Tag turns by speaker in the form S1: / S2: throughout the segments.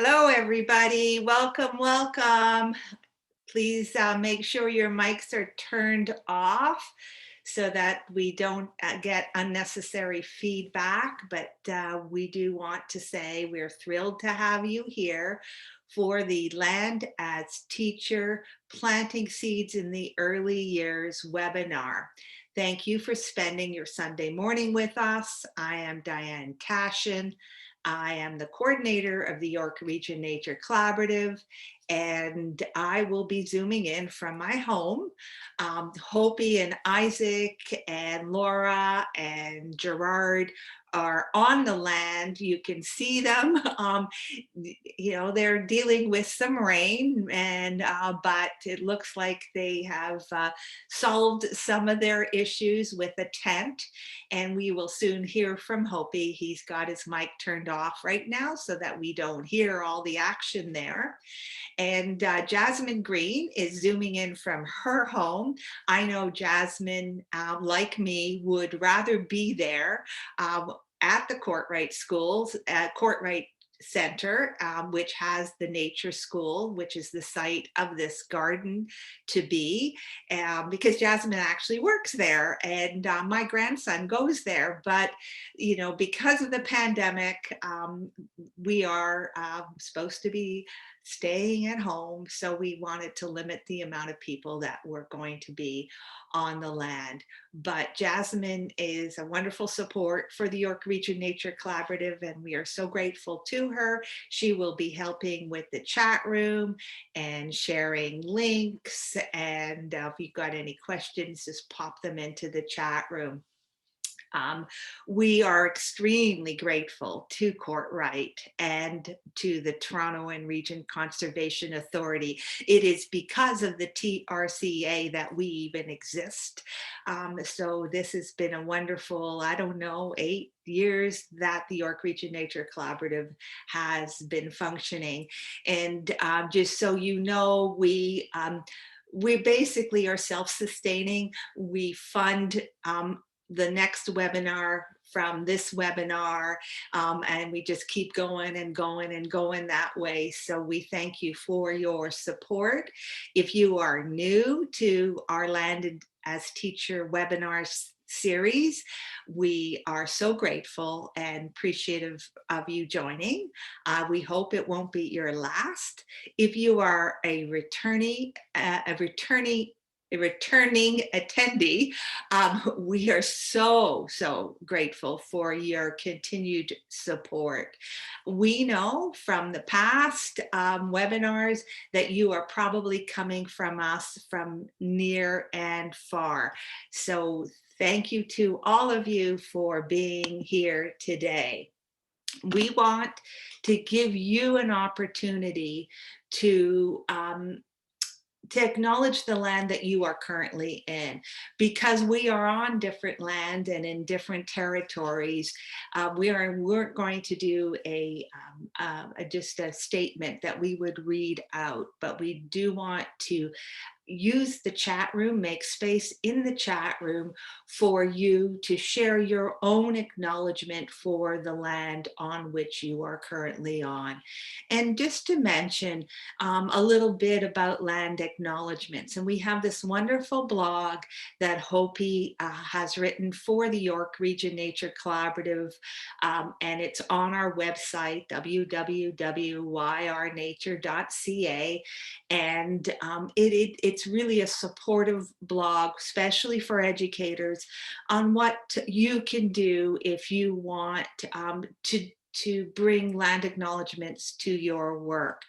S1: Hello, everybody. Welcome, welcome. Please make sure your mics are turned off so that we don't get unnecessary feedback. But we do want to say we're thrilled to have you here for the Land as Teacher Planting Seeds in the Early Years webinar. Thank you for spending your Sunday morning with us. I am Diane Cashin. I am the coordinator of the York Region Nature Collaborative, and I will be zooming in from my home. Hopi and Isaac and Laura and Gerard are on the land. You can see them. They're dealing with some rain, and but it looks like they have solved some of their issues with a tent. And we will soon hear from Hopi. He's got his mic turned off right now so that we don't hear all the action there. And Jasmine Green is zooming in from her home. I know Jasmine, like me, would rather be there at the Courtright Schools, Courtright Center, which has the nature school, which is the site of this garden to be, because Jasmine actually works there, and my grandson goes there. But because of the pandemic, we are supposed to be staying at home, so we wanted to limit the amount of people that were going to be on the land. But Jasmine is a wonderful support for the York Region Nature Collaborative, and we are so grateful to her. She will be helping with the chat room and sharing links, and if you've got any questions, just pop them into the chat room. We are extremely grateful to Courtright and to the Toronto and Region Conservation Authority. It is because of the TRCA that we even exist. So this has been a wonderful, 8 years that the York Region Nature Collaborative has been functioning. And just so you know, we basically are self-sustaining. We fund the next webinar from this webinar, and we just keep going and going and going that way. So we thank you for your support. If you are new to our Land as Teacher webinars series, we are so grateful and appreciative of you joining. We hope it won't be your last. If you are a returning attendee, we are so grateful for your continued support. We know from the past webinars that you are probably coming from us from near and far. So thank you to all of you for being here today. We want to give you an opportunity to acknowledge the land that you are currently in, because we are on different land and in different territories. We're going to do just a statement that we would read out, but we do want to use the chat room, make space in the chat room for you to share your own acknowledgement for the land on which you are currently on. And just to mention a little bit about land acknowledgements. And we have this wonderful blog that Hopi has written for the York Region Nature Collaborative, and it's on our website, www.yrnature.ca. And it's really a supportive blog, especially for educators, on what you can do if you want to bring land acknowledgements to your work.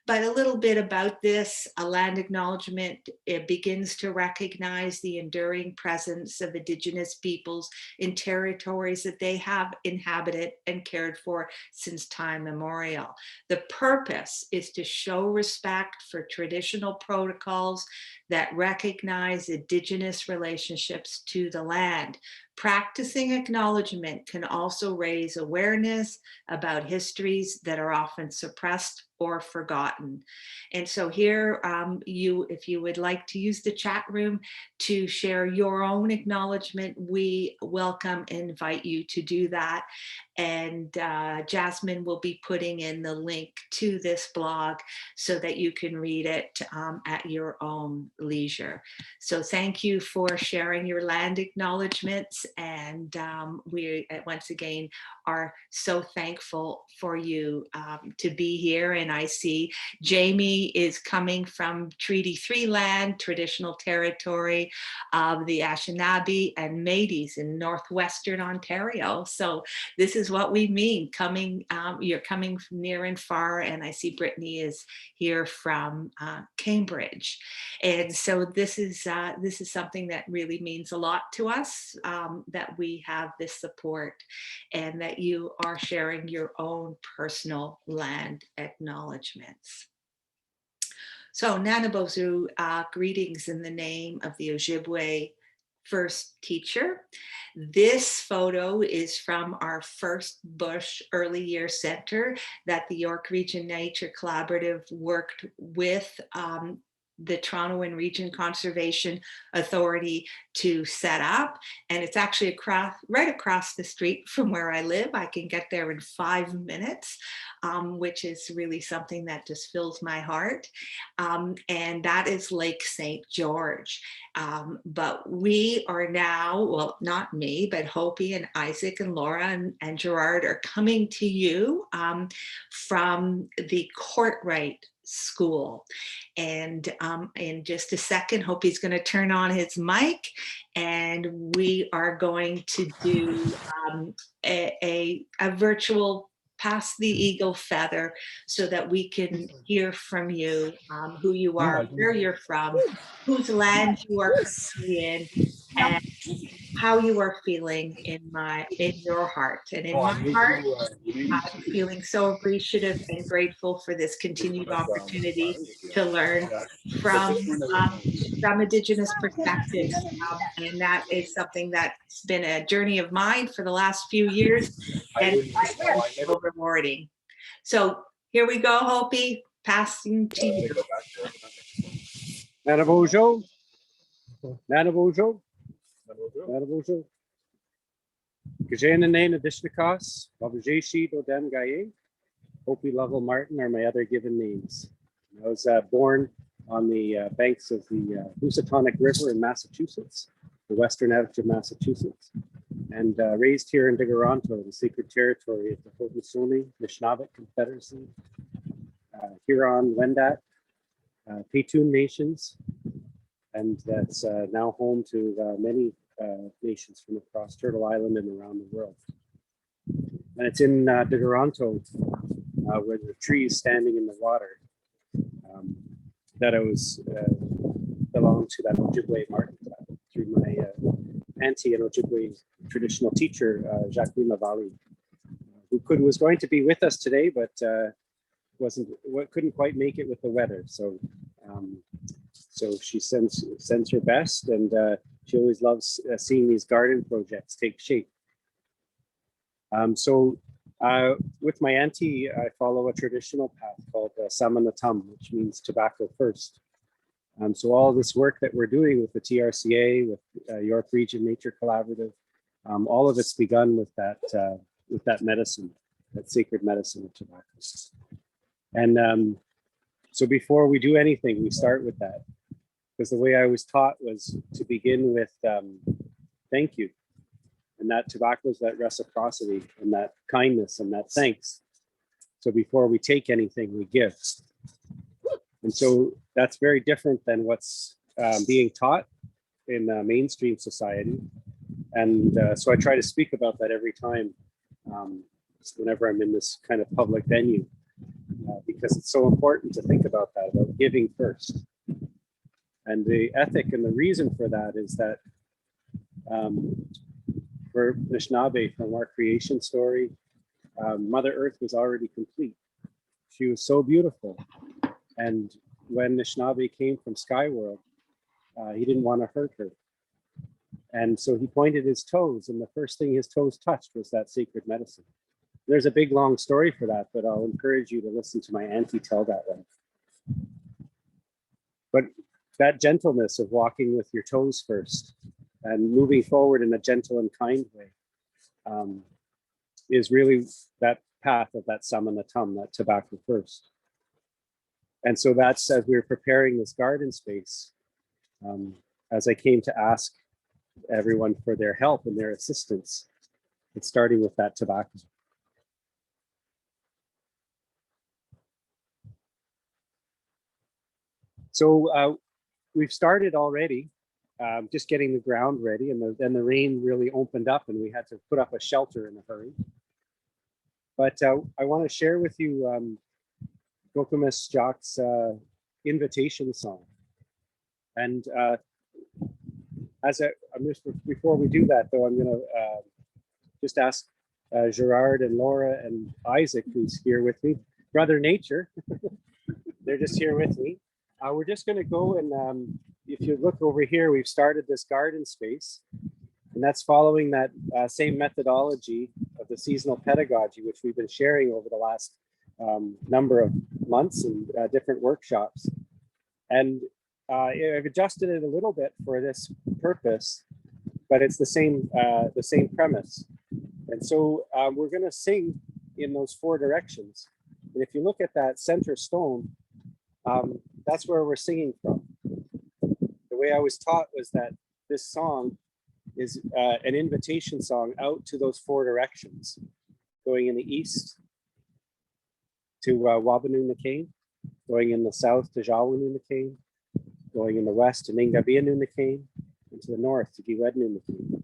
S1: But a little bit about this, a land acknowledgement, it begins to recognize the enduring presence of Indigenous peoples in territories that they have inhabited and cared for since time immemorial. The purpose is to show respect for traditional protocols that recognize Indigenous relationships to the land. Practicing acknowledgement can also raise awareness about histories that are often suppressed or forgotten. And so here, if you would like to use the chat room to share your own acknowledgement, we welcome and invite you to do that. And Jasmine will be putting in the link to this blog so that you can read it at your own leisure. So thank you for sharing your land acknowledgements. And we once again are so thankful for you to be here. And I see Jamie is coming from Treaty 3 land, traditional territory of the Anishinaabe and Métis in northwestern Ontario. So this is what we mean, you're coming from near and far. And I see Brittany is here from Cambridge. And so this is something that really means a lot to us, that we have this support and that you are sharing your own personal land acknowledgements. So Nanabozu, greetings in the name of the Ojibwe first teacher. This photo is from our first Bush Early Year Center that the York Region Nature Collaborative worked with the Toronto and Region Conservation Authority to set up. And it's actually right across the street from where I live. I can get there in 5 minutes, which is really something that just fills my heart. And that is Lake St. George. But we are now, well, not me, but Hopi and Isaac and Laura and Gerard are coming to you from the Courtright School. And in just a second, Hopi's going to turn on his mic and we are going to do a virtual Pass the Eagle Feather so that we can hear from you, who you are, where you're from, whose land you are currently in, and how you are feeling in your heart. And in my heart, I'm feeling so appreciative and grateful for this continued opportunity to learn from Indigenous perspectives. And that is something that's been a journey of mine for the last few years, and it's so rewarding. So here we go, Hopi, passing to you.
S2: Nanabojo, Nanabojo, Nanabojo. Gajana Nana Dishnakas, Babajeshi Dodem Gaye, Hopi Lovell Martin are my other given names. I was born on the banks of the Housatonic River in Massachusetts, the western edge of Massachusetts, and raised here in Diggeronto, the sacred territory of the Haudenosaunee Nishnawbe Confederacy, Huron, Wendat, Petun nations, and that's now home to many nations from across Turtle Island and around the world. And it's in Diggeronto, where the tree is standing in the water, that I was belonged to that Ojibwe market through my auntie and Ojibwe traditional teacher, Jacqueline Lavalley, who was going to be with us today, but couldn't quite make it with the weather. So so she sends her best, and she always loves seeing these garden projects take shape. With my auntie, I follow a traditional path called Samanatam, which means tobacco first. So all this work that we're doing with the TRCA, with York Region Nature Collaborative, all of it's begun with that medicine, that sacred medicine of tobacco. And so before we do anything, we start with that, because the way I was taught was to begin with thank you. And that tobacco is that reciprocity and that kindness and that thanks. So before we take anything, we give. And so that's very different than what's being taught in mainstream society. And so I try to speak about that every time whenever I'm in this kind of public venue, because it's so important to think about that, about giving first. And the ethic and the reason for that is that for Anishinaabe, from our creation story, Mother Earth was already complete. She was so beautiful. And when Anishinaabe came from Skyworld, he didn't want to hurt her. And so he pointed his toes, and the first thing his toes touched was that sacred medicine. There's a big long story for that, but I'll encourage you to listen to my auntie tell that one. But that gentleness of walking with your toes first and moving forward in a gentle and kind way is really that path of that samana tum, that tobacco first. And so that's as we were preparing this garden space, as I came to ask everyone for their help and their assistance, it's starting with that tobacco. So we've started already, just getting the ground ready, and then the rain really opened up and we had to put up a shelter in a hurry. But I want to share with you Gokuma Jock's invitation song. And before we do that, though, I'm going to just ask Gerard and Laura and Isaac, who's here with me, Brother Nature. They're just here with me. We're just going to go and if you look over here, we've started this garden space, and that's following that same methodology of the seasonal pedagogy, which we've been sharing over the last number of months and different workshops. And I've adjusted it a little bit for this purpose, but it's the same premise. And so we're going to sing in those 4 directions. And if you look at that center stone, that's where we're singing from. The way I was taught was that this song is an invitation song out to those 4 directions, going in the east to Wabanu Nakane, going in the south to Jawanu Nakane, going in the west to Ningabianu Nakane, and to the north to Giwednu Nakane.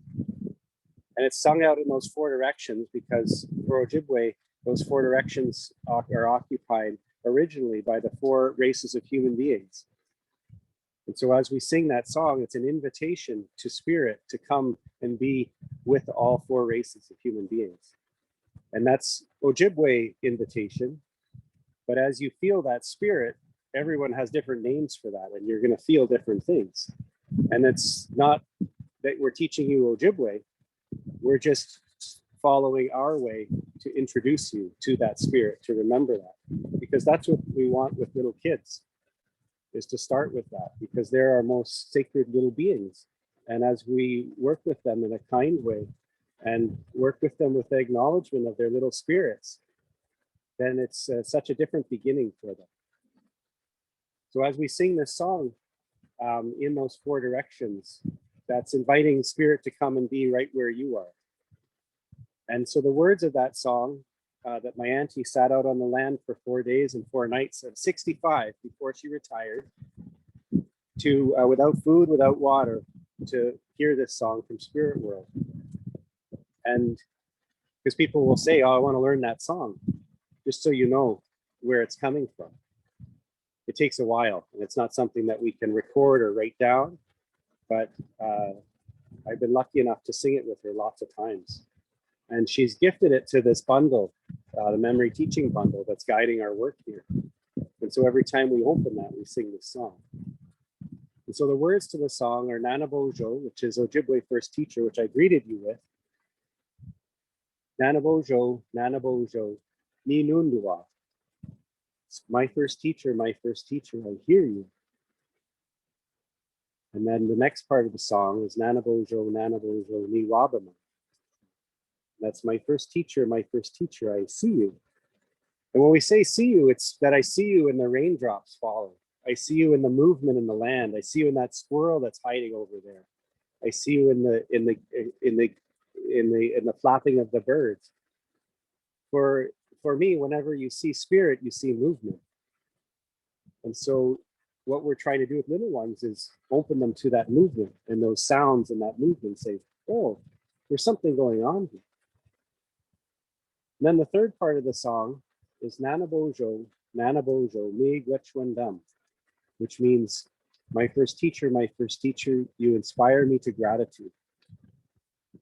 S2: And it's sung out in those 4 directions because for Ojibwe, those 4 directions are occupied originally by the 4 races of human beings. And so as we sing that song, it's an invitation to spirit to come and be with all 4 races of human beings. And that's Ojibwe invitation. But as you feel that spirit, everyone has different names for that, and you're going to feel different things. And it's not that we're teaching you Ojibwe, we're just following our way to introduce you to that spirit, to remember that, because that's what we want with little kids, is to start with that, because they're our most sacred little beings. And as we work with them in a kind way and work with them with the acknowledgement of their little spirits, then it's such a different beginning for them. So as we sing this song in those 4 directions, that's inviting spirit to come and be right where you are. And so the words of that song, that my auntie sat out on the land for 4 days and 4 nights at 65 before she retired, to without food, without water, to hear this song from Spirit World. And because people will say, oh, I want to learn that song, just so you know where it's coming from. It takes a while, and it's not something that we can record or write down, but I've been lucky enough to sing it with her lots of times. And she's gifted it to this bundle, the memory teaching bundle that's guiding our work here. And so every time we open that, we sing this song. And so the words to the song are Nanabojo, which is Ojibwe first teacher, which I greeted you with. Nanabojo, Ni Nundua. My first teacher, I hear you. And then the next part of the song is Nanabojo, Ni Wabama. That's my first teacher, I see you. And when we say see you, it's that I see you in the raindrops falling. I see you in the movement in the land. I see you in that squirrel that's hiding over there. I see you in the flapping of the birds. For me, whenever you see spirit, you see movement. And so what we're trying to do with little ones is open them to that movement and those sounds and that movement, say, oh, there's something going on here. And then the third part of the song is Nanabojo, me Gwechwendam, which means my first teacher, you inspire me to gratitude.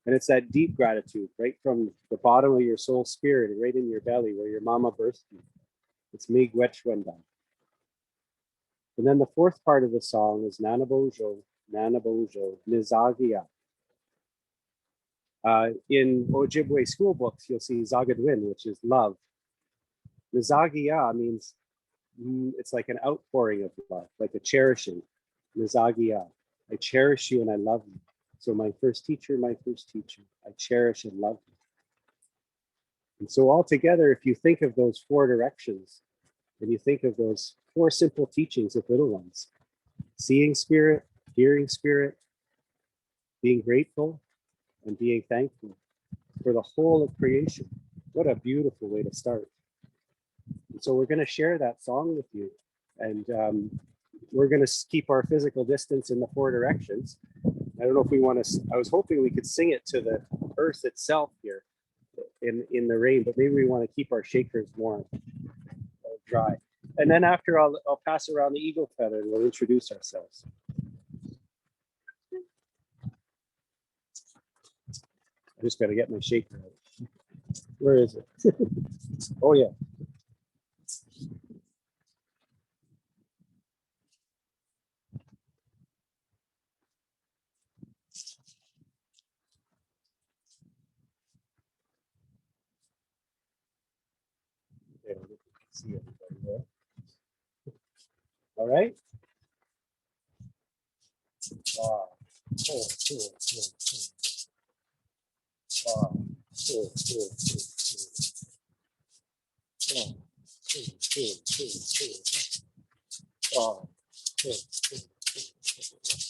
S2: And it's that deep gratitude, right from the bottom of your soul spirit, right in your belly where your mama birthed you. It's me Gwechwendam. And then the fourth part of the song is Nanabojo, Nizagia. In Ojibwe school books, you'll see Zagadwin, which is love. Nazagia means it's like an outpouring of love, like a cherishing. Nazagia, I cherish you and I love you. So my first teacher, I cherish and love you. And so all together, if you think of those four directions, and you think of those four simple teachings of little ones, seeing spirit, hearing spirit, being grateful, and being thankful for the whole of creation. What a beautiful way to start. And so we're going to share that song with you. And we're going to keep our physical distance in the four directions. I don't know if we want to, I was hoping we could sing it to the earth itself here in the rain, but maybe we want to keep our shakers warm, dry. And then after I'll pass around the eagle feather and we'll introduce ourselves. I just got to get my shaker out. Where is it? Oh yeah. There, we can see everybody there. All right. Wow. Cool, cool, cool, cool. Wow. Cool, cool, cool, cool. Wow. Cool, cool, cool, cool. Wow. Cool, cool, cool, cool.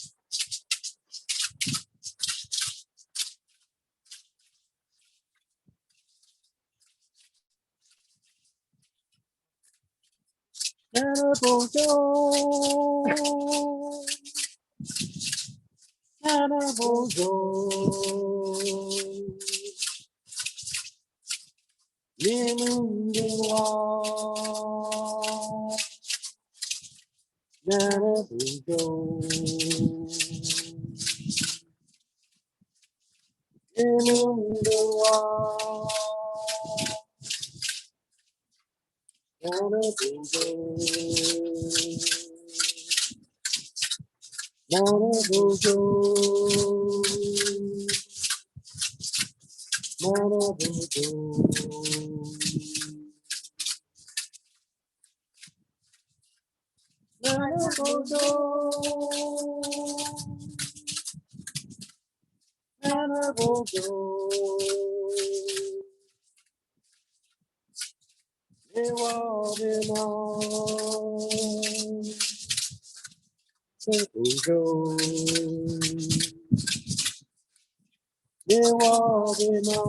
S2: Cannibal Joe. Cannibal Joe. Nimundua. Cannibal Joe. Nimundua. Cannibal Joe. Cannibal Joe. Cannibal Joe. Cannibal Joe. Cannibal Joe. Ewadina. Cannibal Joe. Ewadina.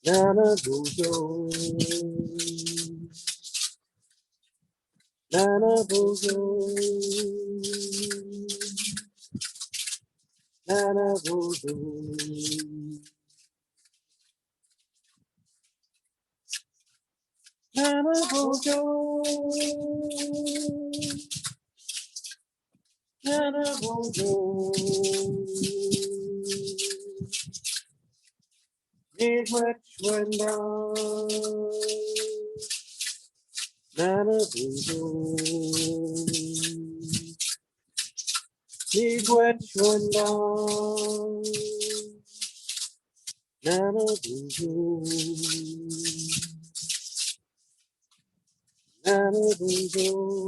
S2: Cannibal Joe. Cannibal Joe. Cannibal Joe. Cannibal Joe. Cannibal Joe. Big much went down. Cannibal Joe. Big much went down. Cannibal Joe. Cannibal Joe.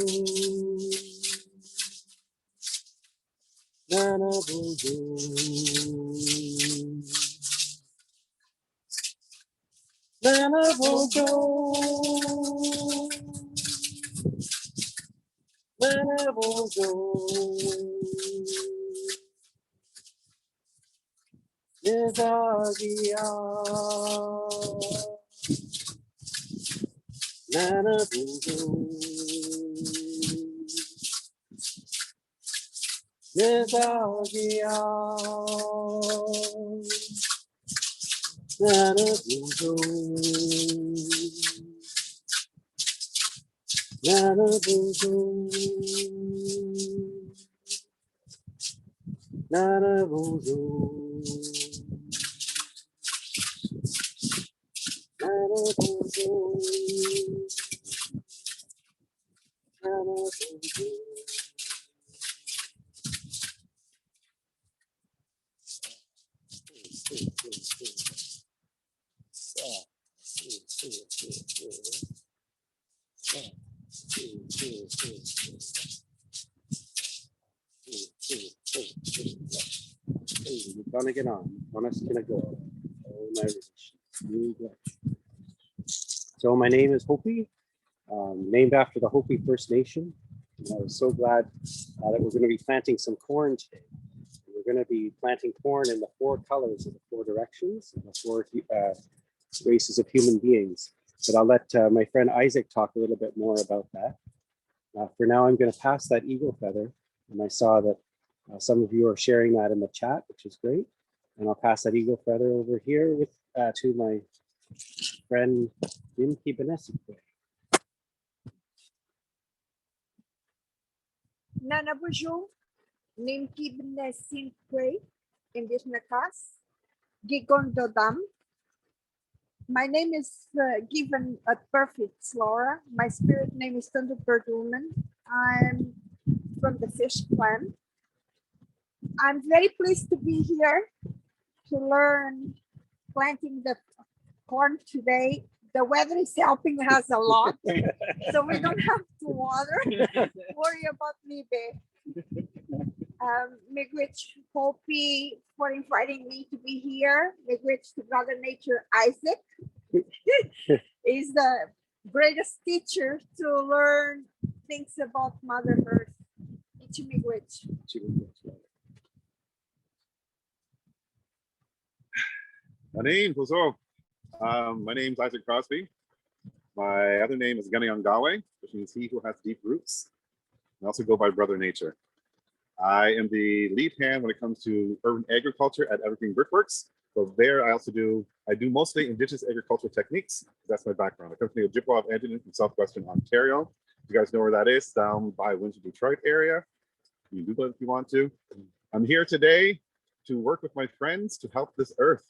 S2: Cannibal Joe. Cannibal Joe. Cannibal Joe. Nezagia. Cannibal Joe. Nezagia. Cannibal Joe. Cannibal Joe. Cannibal Joe. Cannibal Joe. Cannibal Joe. You're gonna get on. Honest gonna go. Oh, my relations. So my name is Hopi, named after the Hopi First Nation. And I was so glad that we're going to be planting some corn today. We're going to be planting corn in the 4 colors of the 4 directions, and the 4 races of human beings. But I'll let my friend Isaac talk a little bit more about that. For now, I'm going to pass that eagle feather. And I saw that some of you are sharing that in the chat, which is great. And I'll pass that eagle feather over here with to my friend Nimki Benesikwe.
S3: Nana bonjour, Nimki Benesikwe, Indigenous Nakas, Gigon Dodam. My name is given at birth, it's Laura. My spirit name is Thunder Bird Woman. I'm from the fish clan. I'm very pleased to be here to learn planting the corn today. The weather is helping us a lot, so we don't have to worry about Libe. Miigwech Hopi for inviting me to be here. Miigwech to Brother Nature Isaac is the greatest teacher to learn things about Mother Earth. Miigwech.
S4: My name's Isaac Crosby. My other name is Ganeongawe, which means he who has deep roots. I also go by Brother Nature. I am the lead hand when it comes to urban agriculture at Evergreen Brickworks. So there I do mostly indigenous agricultural techniques. That's my background. I come from the Ojibwa of Andean from southwestern Ontario. If you guys know where that is, down by Windsor, Detroit area. You can Google it if you want to. I'm here today to work with my friends to help this earth,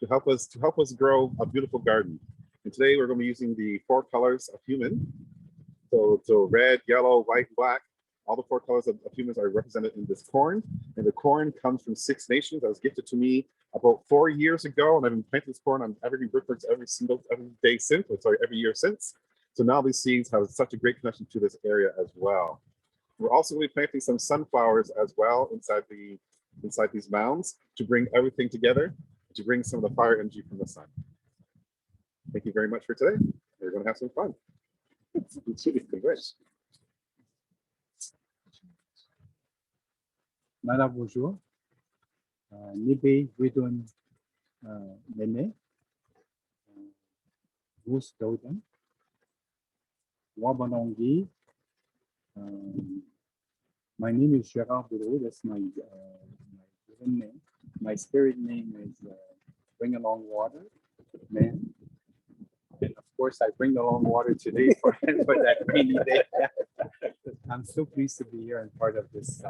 S4: to help us grow a beautiful garden. And today we're going to be using the 4 colors of human. So red, yellow, white, black. All the 4 colors of humans are represented in this corn. And the corn comes from 6 nations that was gifted to me about 4 years ago. And I've been planting this corn on Evergreen Brickworks every year since. So now these seeds have such a great connection to this area as well. We're also going to be planting some sunflowers as well inside these mounds to bring everything together, to bring some of the fire energy from the sun. Thank you very much for today. We're going to have some fun.
S5: Nana bonjour. Nibe Widon Nene. Goose Doden. Wabanongi. My name is Gerard Boudreau. That's my given name. My spirit name is Bring Along Water Man. And of course, I bring along water today for that rainy day. I'm so pleased to be here and part of this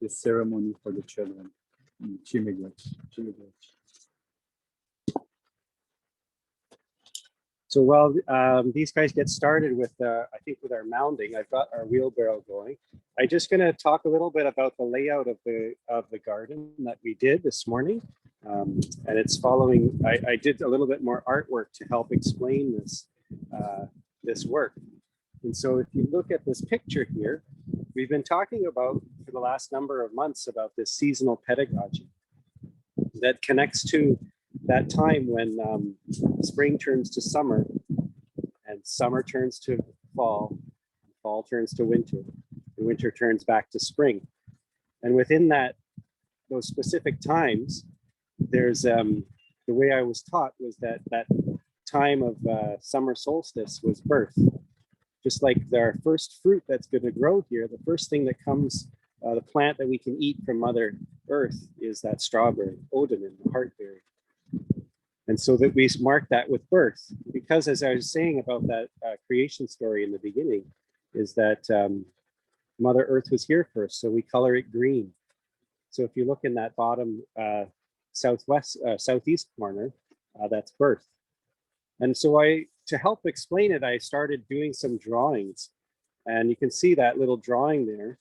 S5: this ceremony for the children. Chimigwech.
S2: So while these guys get started with, I think with our mounding, I've got our wheelbarrow going. I'm just going to talk a little bit about the layout of the garden that we did this morning. And it's following, I did a little bit more artwork to help explain this work. And so if you look at this picture here, we've been talking about for the last number of months about this seasonal pedagogy that connects to that time when spring turns to summer and summer turns to fall, fall turns to winter, and winter turns back to spring. And within those specific times, there's the way I was taught was that time of summer solstice was birth. Just like our first fruit that's going to grow here, the first thing that comes, the plant that we can eat from Mother Earth is that strawberry, odonin, the heartberry. And so that we mark that with birth, because as I was saying about that creation story in the beginning, is that Mother Earth was here first, so we color it green. So if you look in that bottom southeast corner, that's birth. And so to help explain it, I started doing some drawings, and you can see that little drawing there.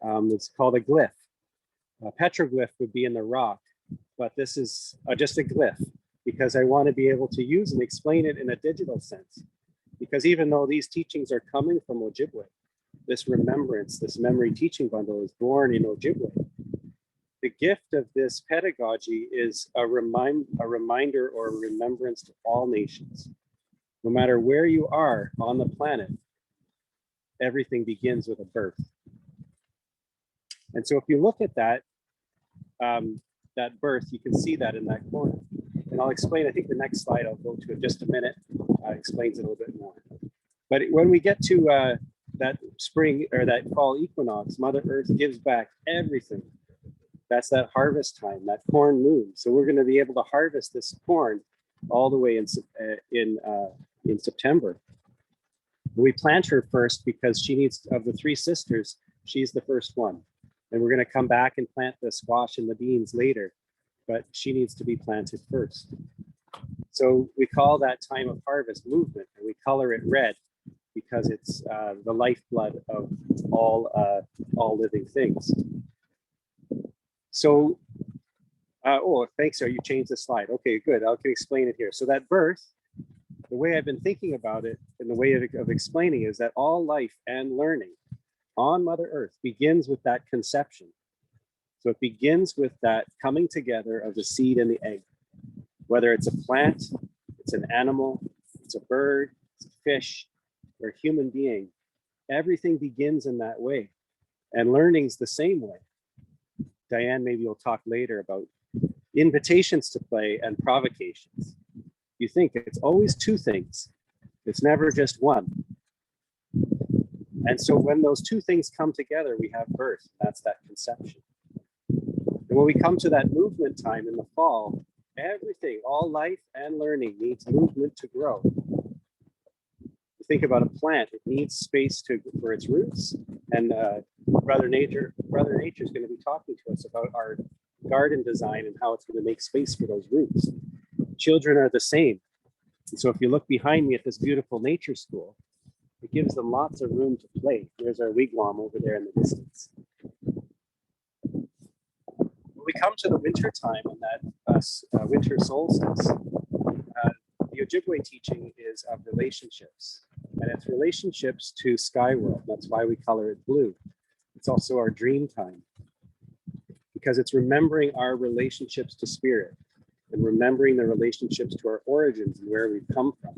S2: It's called a glyph. A petroglyph would be in the rock, but this is just a glyph. because I want to be able to use and explain it in a digital sense. Because even though these teachings are coming from Ojibwe, this remembrance, this memory teaching bundle is born in Ojibwe. The gift of this pedagogy is a reminder or a remembrance to all nations. No matter where you are on the planet, everything begins with a birth. And so if you look at that, that birth, you can see that in that corner. And I'll explain, I think the next slide I'll go to in just a minute, explains it a little bit more. But when we get to that spring or that fall equinox, Mother Earth gives back everything. That's that harvest time, that corn moon. So we're going to be able to harvest this corn all the way in September. We plant her first because she needs, of the three sisters, she's the first one. And we're going to come back and plant the squash and the beans later, but she needs to be planted first. So we call that time of harvest movement, and we color it red because it's the lifeblood of all living things. So, oh, thanks, sir. You changed the slide. Okay, good. I can explain it here. So that birth, the way I've been thinking about it and the way of explaining is that all life and learning on Mother Earth begins with that conception. So it begins with that coming together of the seed and the egg. Whether it's a plant, it's an animal, it's a bird, it's a fish, or a human being, everything begins in that way. And learning's the same way. Diane, maybe you'll talk later about invitations to play and provocations. You think it's always two things. It's never just one. And so when those two things come together, we have birth. That's that conception. And when we come to that movement time in the fall, everything, all life and learning needs movement to grow. You think about a plant, it needs space for its roots. And Brother Nature is going to be talking to us about our garden design and how it's going to make space for those roots. Children are the same. And so if you look behind me at this beautiful nature school, it gives them lots of room to play. There's our wigwam over there in the distance. When we come to the winter time and that winter solstice, the Ojibwe teaching is of relationships, and it's relationships to sky world. That's why we color it blue. It's also our dream time, because it's remembering our relationships to spirit and remembering the relationships to our origins and where we've come from.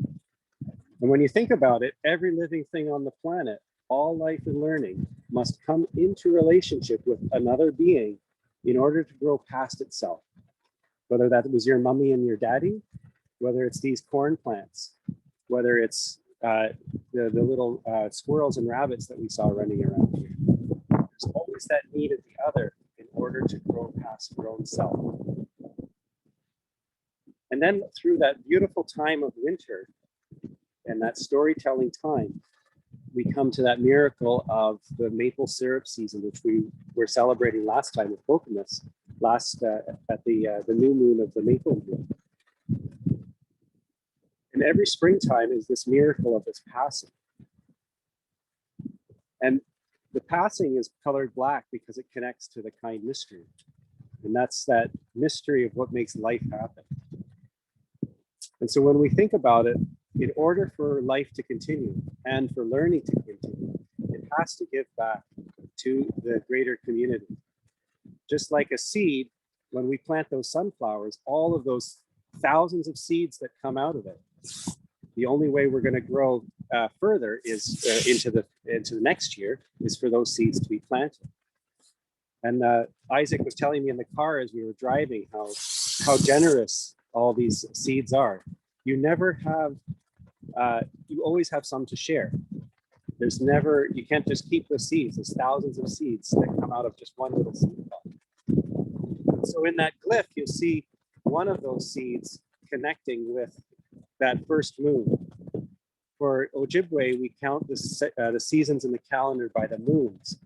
S2: And when you think about it, every living thing on the planet, all life and learning must come into relationship with another being in order to grow past itself. Whether that was your mommy and your daddy, whether it's these corn plants, whether it's the little squirrels and rabbits that we saw running around here. There's always that need of the other in order to grow past your own self. And then through that beautiful time of winter and that storytelling time, we come to that miracle of the maple syrup season, which we were celebrating last time with Bokumus, at the new moon of the maple moon. And every springtime is this miracle of this passing. And the passing is colored black because it connects to the kind mystery. And that's that mystery of what makes life happen. And so when we think about it, in order for life to continue and for learning to continue, it has to give back to the greater community. Just like a seed, when we plant those sunflowers, all of those thousands of seeds that come out of it, the only way we're going to grow further is into the next year is for those seeds to be planted. And Isaac was telling me in the car as we were driving how generous all these seeds are. You never have, you always have some to share. There's never, you can't just keep the seeds. There's thousands of seeds that come out of just one little seed pod. So in that glyph, you'll see one of those seeds connecting with that first moon. For Ojibwe, we count the seasons in the calendar by the moons.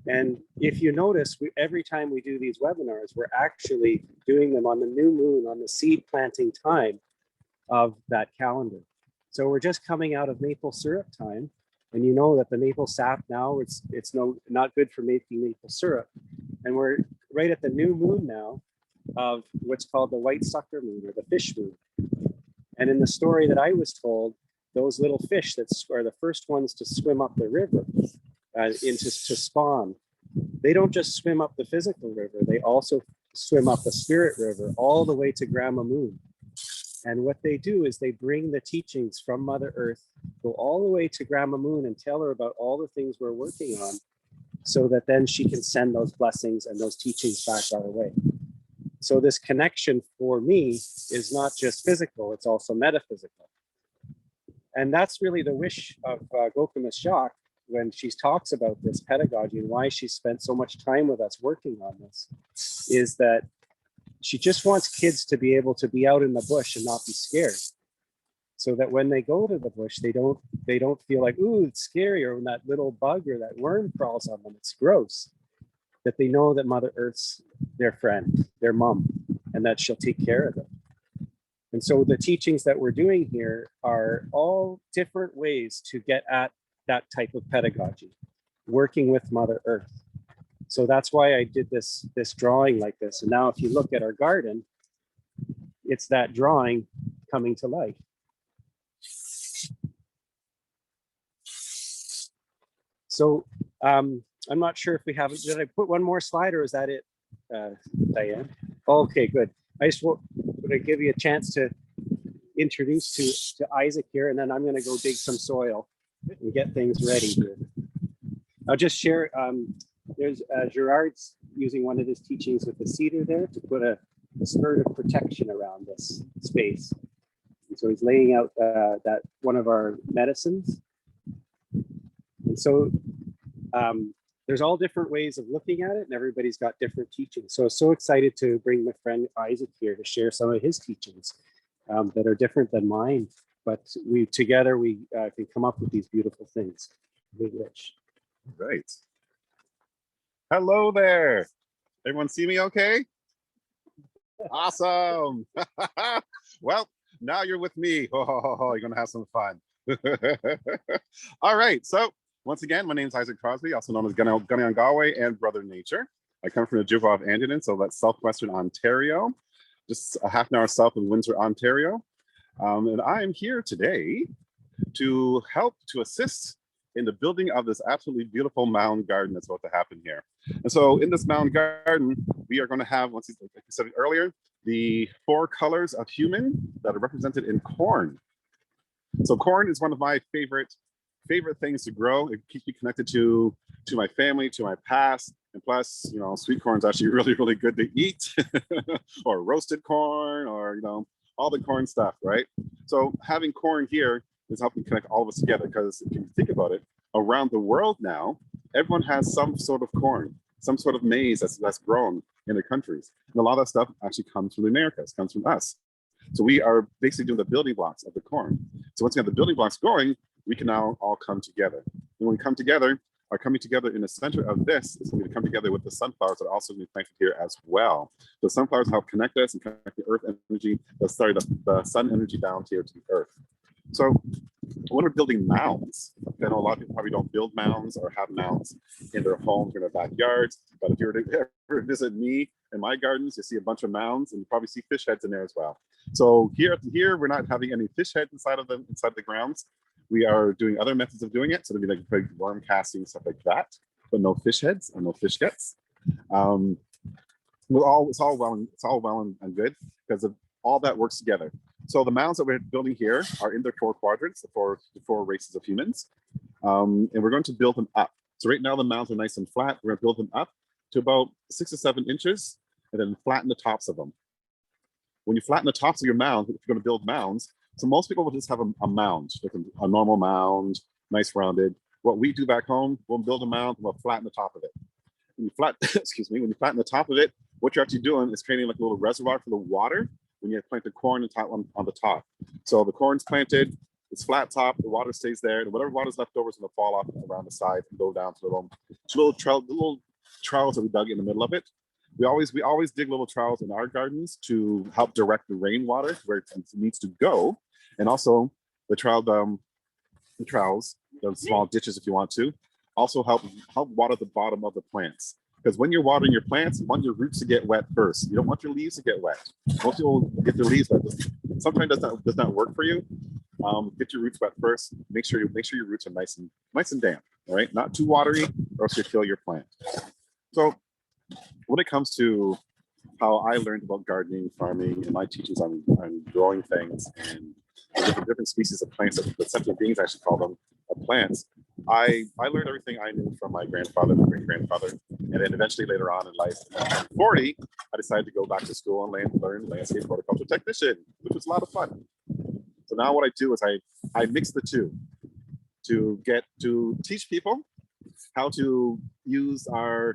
S2: And if you notice, every time we do these webinars, we're actually doing them on the new moon, on the seed planting time of that calendar. So we're just coming out of maple syrup time. And you know that the maple sap now, it's not good for making maple syrup. And we're right at the new moon now. of what's called the white sucker moon or the fish moon. And in the story that I was told, those little fish that are the first ones to swim up the river to spawn, they don't just swim up the physical river, they also swim up the spirit river all the way to Grandma Moon. And what they do is they bring the teachings from Mother Earth, go all the way to Grandma Moon and tell her about all the things we're working on, so that then she can send those blessings and those teachings back our way. So this connection for me is not just physical, it's also metaphysical. And that's really the wish of Gokuma Shak when she talks about this pedagogy and why she spent so much time with us working on this, is that she just wants kids to be able to be out in the bush and not be scared. So that when they go to the bush, they don't feel like, ooh, it's scary, or when that little bug or that worm crawls on them, it's gross. That they know that Mother Earth's their friend, their mom, and that she'll take care of them. And so the teachings that we're doing here are all different ways to get at that type of pedagogy, working with Mother Earth. So that's why I did this drawing like this. And now if you look at our garden, it's that drawing coming to life. So I'm not sure if we have, did I put one more slide or is that it, Diane? Okay, good. I just want to give you a chance to introduce to Isaac here, and then I'm going to go dig some soil and get things ready here. I'll just share, there's Gerard's using one of his teachings with the cedar there to put a skirt of protection around this space. And so he's laying out that one of our medicines. And so there's all different ways of looking at it, and everybody's got different teachings. So excited to bring my friend Isaac here to share some of his teachings that are different than mine. But together we can come up with these beautiful things. Really rich.
S4: Right. Hello there. Everyone see me okay? Awesome. Well, now you're with me. Oh, you're going to have some fun. All right. So once again, my name is Isaac Crosby, also known as Gunny and Brother Nature. I come from the Ojibwa of Andean, so that's southwestern Ontario, just a half an hour south of Windsor, Ontario. And I am here today to help to assist in the building of this absolutely beautiful mound garden that's about to happen here. And so in this mound garden, we are going to have, like I said earlier, the 4 colors of human that are represented in corn. So corn is one of my favorite things to grow. It keeps me connected to my family, to my past, and plus, you know, sweet corn is actually really, really good to eat, or roasted corn, or, you know, all the corn stuff, right? So having corn here is helping connect all of us together, because if you think about it, around the world now, everyone has some sort of corn, some sort of maize that's grown in their countries. And a lot of that stuff actually comes from the Americas, comes from us. So we are basically doing the building blocks of the corn. So once we have the building blocks going, we can now all come together. And when we come together, our coming together in the center of this is going to come together with the sunflowers that are also going to be planted here as well. The sunflowers help connect us and connect the earth energy, the sun energy down here to the earth. So when we're building mounds, I know a lot of people probably don't build mounds or have mounds in their homes or in their backyards, but if you were to ever visit me in my gardens, you see a bunch of mounds, and you probably see fish heads in there as well. So here we're not having any fish heads inside the grounds. We are doing other methods of doing it. So there'll be like worm casting, stuff like that, but no fish heads and no fish guts. It's all well and good, because of all that works together. So the mounds that we're building here are in their 4 quadrants, the four races of humans, and we're going to build them up. So right now the mounds are nice and flat. We're going to build them up to about 6 to 7 inches, and then flatten the tops of them. When you flatten the tops of your mound, if you're going to build mounds, so most people will just have a mound, like a normal mound, nice rounded. What we do back home, we'll build a mound and we'll flatten the top of it. When you when you flatten the top of it, what you're actually doing is creating like a little reservoir for the water when you plant the corn on the top. So the corn's planted, it's flat top, the water stays there, and whatever water's left over is going to fall off around the side and go down to the little troughs that we dug in the middle of it. We always dig little troughs in our gardens to help direct the rainwater where it needs to go, and also the troughs, the small ditches if you want to, also help water the bottom of the plants. Because when you're watering your plants, you want your roots to get wet first. You don't want your leaves to get wet. Most people get their leaves wet. Sometimes does not work for you. Get your roots wet first. Make sure your roots are nice and damp. All right, not too watery, or else you kill your plant. So when it comes to how I learned about gardening, farming, and my teachings on growing things and different species of plants, the sentient beings I should call them, of plants, I learned everything I knew from my grandfather, my great grandfather, and then eventually later on in life, at 40, I decided to go back to school and learn landscape horticulture technician, which was a lot of fun. So now what I do is I mix the two to teach people how to use the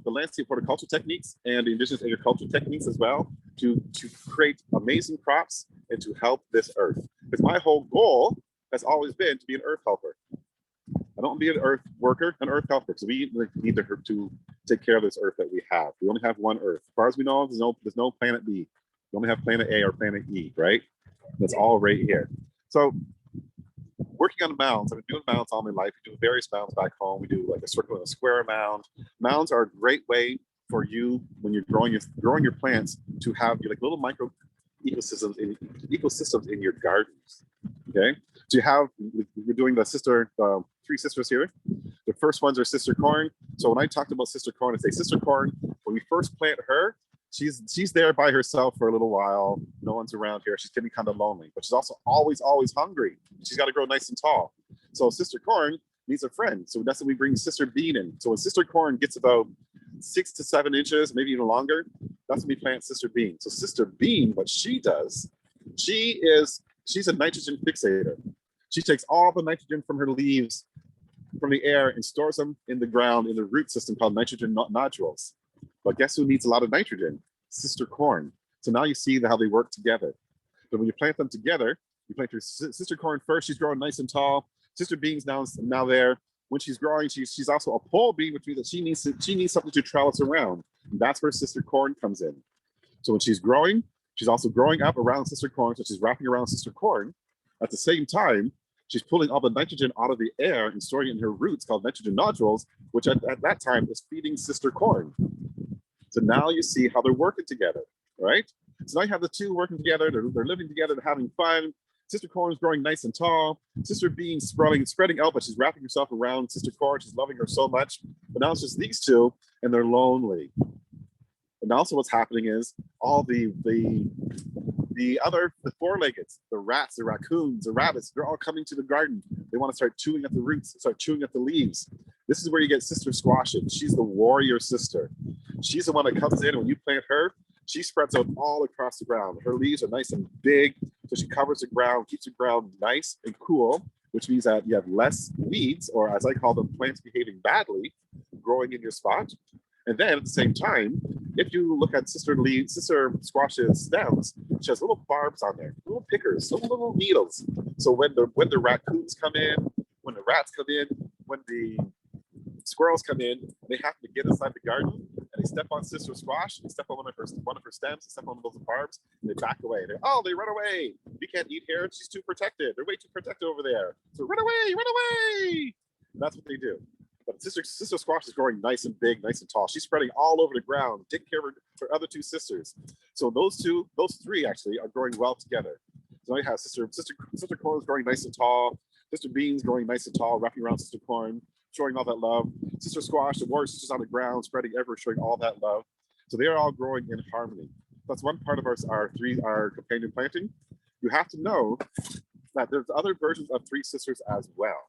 S4: landscape horticulture techniques and the indigenous agriculture techniques as well to create amazing crops and to help this earth. Because my whole goal has always been to be an earth helper. I don't want to be an earth worker, an earth helper. So we need to take care of this earth that we have. We only have one earth. As far as we know, there's no planet B. We only have planet A or planet E, right? That's all right here. So working on mounds, I've been doing mounds all my life. We do various mounds back home. We do like a circle and a square mound. Mounds are a great way for you when you're growing your plants to have like little micro ecosystems in your gardens. Okay, so we're doing the three sisters here. The first ones are Sister Corn. So when I talked about Sister Corn, I say Sister Corn, when we first plant her, she's there by herself for a little while. No one's around here. She's getting kind of lonely, but she's also always hungry. She's got to grow nice and tall. So Sister Corn needs a friend. So that's when we bring Sister Bean in. So when Sister Corn gets about 6 to 7 inches, maybe even longer, that's when we plant Sister Bean. So Sister Bean, what she does, she's a nitrogen fixator. She takes all the nitrogen from her leaves, from the air, and stores them in the ground in the root system called nitrogen nodules. But guess who needs a lot of nitrogen? Sister Corn. So now you see how they work together. But when you plant them together, you plant your Sister Corn first. She's growing nice and tall. Sister Bean's now there. When she's growing, she's also a pole bean, which means that she needs something to trellis around. And that's where Sister Corn comes in. So when she's growing, she's also growing up around Sister Corn. So she's wrapping around Sister Corn. At the same time, she's pulling all the nitrogen out of the air and storing it in her roots called nitrogen nodules, which at that time is feeding Sister Corn. So now you see how they're working together, right? So now you have the two working together. They're living together. They're having fun. Sister Corn is growing nice and tall. Sister Bean spreading out, but she's wrapping herself around Sister Corn. She's loving her so much. But now it's just these two, and they're lonely. And also what's happening is all the four-leggeds, the rats, the raccoons, the rabbits, they're all coming to the garden. They want to start chewing at the roots, start chewing at the leaves. This is where you get Sister Squash in. She's the warrior sister. She's the one that comes in, and when you plant her, she spreads out all across the ground. Her leaves are nice and big, so she covers the ground, keeps the ground nice and cool, which means that you have less weeds, or as I call them, plants behaving badly, growing in your spot. And then at the same time, if you look at Sister Squash's stems, she has little barbs on there, little pickers, little needles. So when the raccoons come in, when the rats come in, when the squirrels come in, they have to get inside the garden, and they step on Sister Squash, they step on one of her stems, they step on those barbs, and they back away. They run away. We can't eat here. She's too protected. They're way too protected over there. So run away, run away. And that's what they do. But Sister Squash is growing nice and big, nice and tall. She's spreading all over the ground, taking care of her other two sisters. So those three actually are growing well together. So now you have Sister Corn is growing nice and tall. Sister Bean's growing nice and tall, wrapping around Sister Corn, showing all that love. Sister Squash, the warrior sisters on the ground, spreading everywhere, showing all that love. So they are all growing in harmony. That's one part of our companion planting. You have to know that there's other versions of three sisters as well.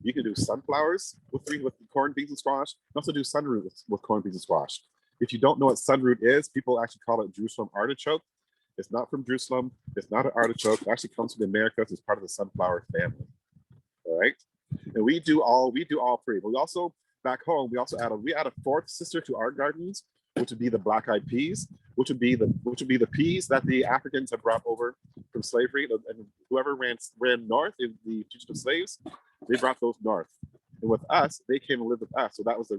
S4: You can do sunflowers with corn, beans, and squash. You can also do sunroot with corn, beans, and squash. If you don't know what sunroot is, people actually call it Jerusalem artichoke. It's not from Jerusalem. It's not an artichoke. It actually comes from the Americas. It's part of the sunflower family. All right. And we do all three. But we also back home we add a fourth sister to our gardens, which would be the black-eyed peas, which would be the peas that the Africans have brought over from slavery, and whoever ran north in the fugitive slaves, they brought those north. And with us, they came and lived with us. So that was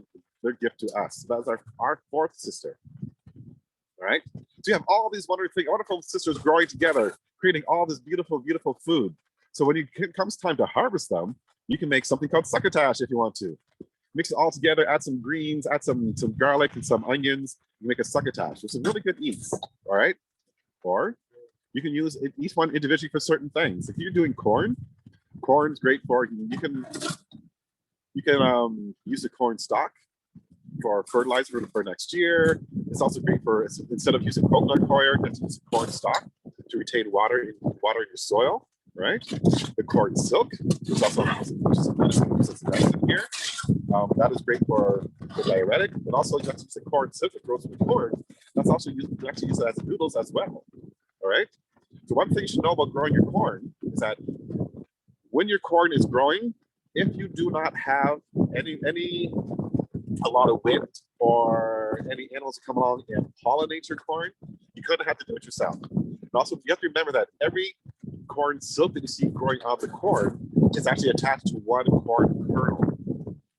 S4: their gift to us. So that was our fourth sister. All right. So you have all these wonderful sisters growing together, creating all this beautiful, beautiful food. So when it comes time to harvest them, you can make something called succotash if you want to. mix it all together, add some greens, add some garlic and some onions, you make a succotash. It's a really good eats, all right? Or you can use each one individually for certain things. If you're doing corn, corn's great for, you can use the corn stalk for fertilizer for next year. It's also great for, instead of using coconut coir, you have to use corn stalk to retain water in your soil, right? The corn silk, which also has some medicine in here. That is great for diuretic, but also you have to use the corn silk that grows from the corn. That's also used, you can actually use it as noodles as well. All right. So one thing you should know about growing your corn is that when your corn is growing, if you do not have a lot of wind or any animals come along and pollinate your corn, you're gonna have to do it yourself. And also you have to remember that every corn silk that you see growing on the corn is actually attached to one corn kernel.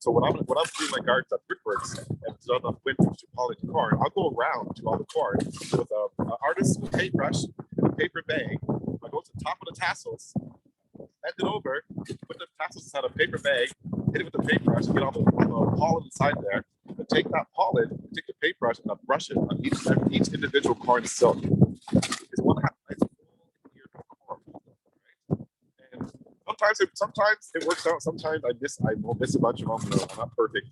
S4: So when I'm doing my gardens at Brickworks and it's not enough wind to pollinate the corn, I'll go around to all the corn with an artist with a paintbrush and a paper bag. I go to the top of the tassels, bend it over, put the tassels inside a paper bag, hit it with the paintbrush, get all the pollen inside there, and take that pollen, take the paintbrush and brush it on each individual corn silk. Because one has a nice full ear of corn. Right? And sometimes it works out. Sometimes I will miss a bunch of them. I'm not perfect.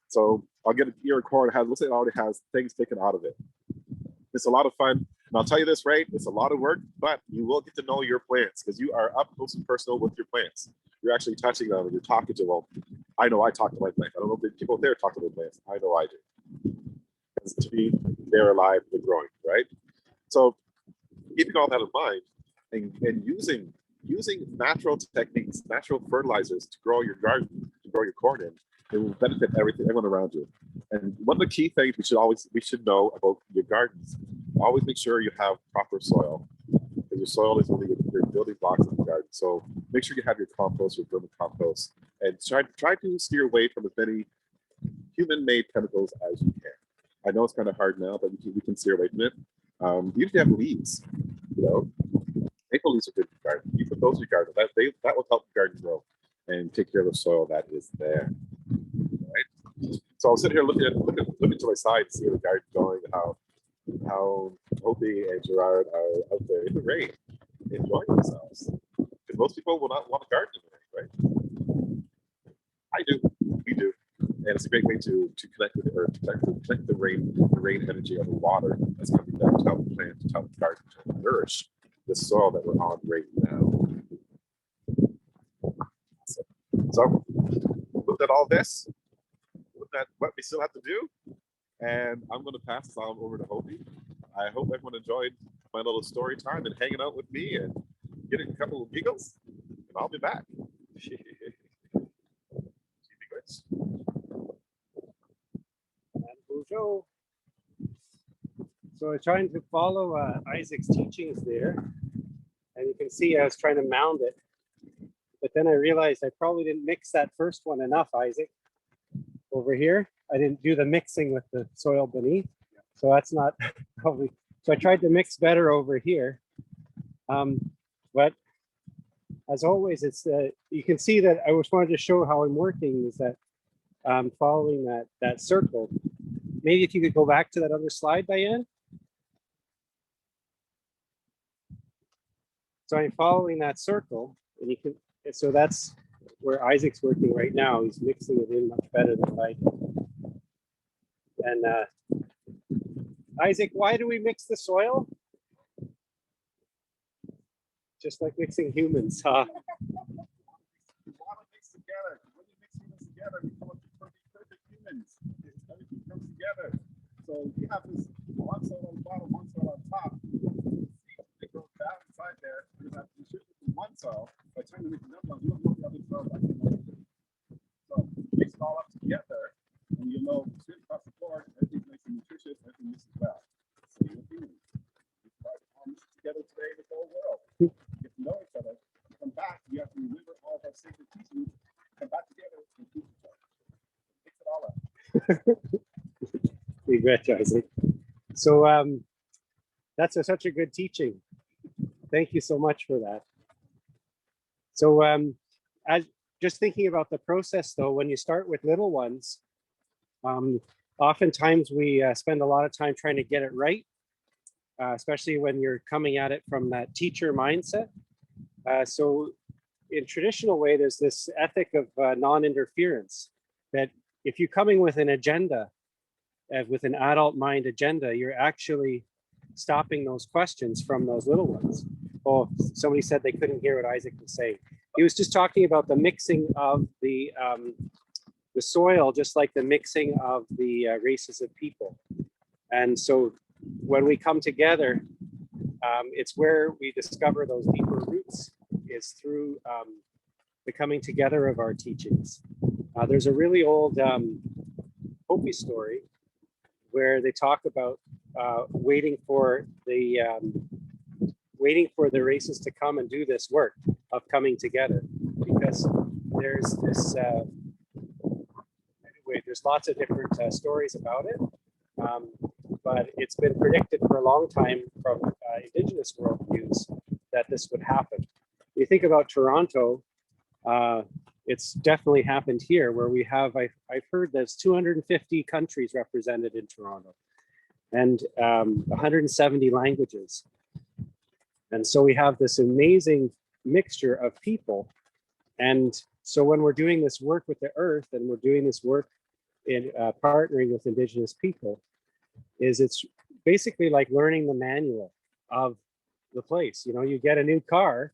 S4: So I'll get an ear of corn. Looks like it already has things taken out of it. It's a lot of fun. And I'll tell you this, right? It's a lot of work, but you will get to know your plants because you are up close and personal with your plants. You're actually touching them and you're talking to them. Well, I know I talk to my plants. I don't know if people there talk to their plants. I know I do. Because to me, they're alive, they're growing, right? So keeping all that in mind and using natural techniques, natural fertilizers to grow your garden, to grow your corn in, it will benefit everyone around you. And one of the key things we should know about your gardens, always make sure you have proper soil. Because your soil is one of your building blocks of the garden. So make sure you have your compost, your vermicompost, and try to steer away from as many human-made chemicals as you can. I know it's kind of hard now, but we can steer away from it. Even if you have leaves, maple leaves are good for garden. You put those in your garden. That will help the garden grow and take care of the soil that is there. Right. So I'll sit here looking to my side to see the garden going, how Opie and Gerard are out there in the rain, enjoying themselves. Because most people will not want to garden in the rain, right? I do. We do. And it's a great way to connect with the earth, connect the rain energy of the water that's coming down to help the plant, to help the garden to nourish the soil that we're on right now. So look at all this, look at what we still have to do, and I'm going to pass this on over to Opie. I hope everyone enjoyed my little story time and hanging out with me and getting a couple of giggles, and I'll be back.
S2: Bonjour. So I was trying to follow Isaac's teachings there, and you can see I was trying to mound it, but then I realized I probably didn't mix that first one enough, Isaac. Over here, I didn't do the mixing with the soil beneath, so that's not probably. So I tried to mix better over here, but as always, it's you can see that I just wanted to show how I'm working is that I'm following that circle. Maybe if you could go back to that other slide, Diane. So I'm following that circle, and you can. So that's where Isaac's working right now. He's mixing it in much better than I do. And Isaac, why do we mix the soil? Just like mixing humans, huh?
S4: We want to mix together. When you mix humans together, we come up with perfect humans. Everything comes together. So we have this one soil on the bottom, one soil on top. They go down inside there. We're going to have to shift it from one soil. By the time we mix it up, we don't know the other soil back in. So mix it all up together, and you'll know straight across the board, everything's nice and nutritious, everything mixes well. So you'll be all mix together today in the whole world. Get to know each other. Come back, you have to remember all of our sacred teachings. Come back together and teach each other. Mix it all up.
S2: Regret, Isaac. So that's such a good teaching. Thank you so much for that. So just thinking about the process though, when you start with little ones, oftentimes we spend a lot of time trying to get it right, especially when you're coming at it from that teacher mindset. So in traditional way, there's this ethic of non-interference, that if you're coming with an agenda, with an adult mind agenda, you're actually stopping those questions from those little ones. Oh, somebody said they couldn't hear what Isaac was saying. He was just talking about the mixing of the soil, just like the mixing of the races of people. And so when we come together, it's where we discover those deeper roots, is through the coming together of our teachings. There's a really old Hopi story where they talk about waiting for the races to come and do this work of coming together, because there's this anyway, there's lots of different stories about it, but it's been predicted for a long time from Indigenous worldviews that this would happen. You think about Toronto, it's definitely happened here, where we have, I've heard there's 250 countries represented in Toronto, and 170 languages. And so we have this amazing mixture of people. And so when we're doing this work with the earth, and we're doing this work in partnering with Indigenous people, it's basically like learning the manual of the place. You know, you get a new car,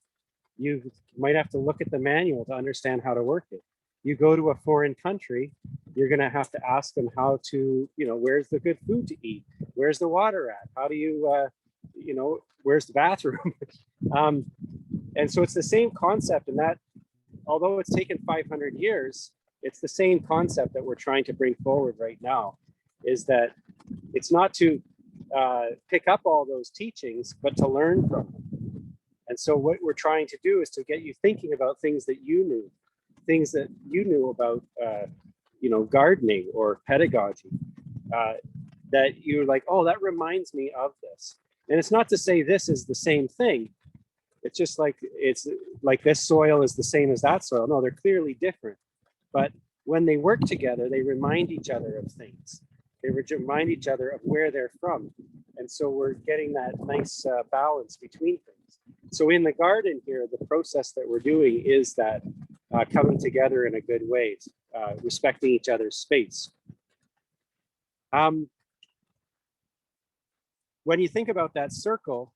S2: you might have to look at the manual to understand how to work it. You go to a foreign country, you're going to have to ask them how to, you know, where's the good food to eat? Where's the water at? How do you, you know, where's the bathroom? And so it's the same concept, and that, although it's taken 500 years, it's the same concept that we're trying to bring forward right now, is that it's not to pick up all those teachings, but to learn from them. And so what we're trying to do is to get you thinking about things that you knew, things that you knew about, you know, gardening or pedagogy, that you're like, oh, that reminds me of this. And it's not to say this is the same thing. It's just like, it's like this soil is the same as that soil. No, they're clearly different. But when they work together, they remind each other of things. They remind each other of where they're from. And so we're getting that nice balance between things. So in the garden here, the process that we're doing is that coming together in a good way, respecting each other's space. When you think about that circle,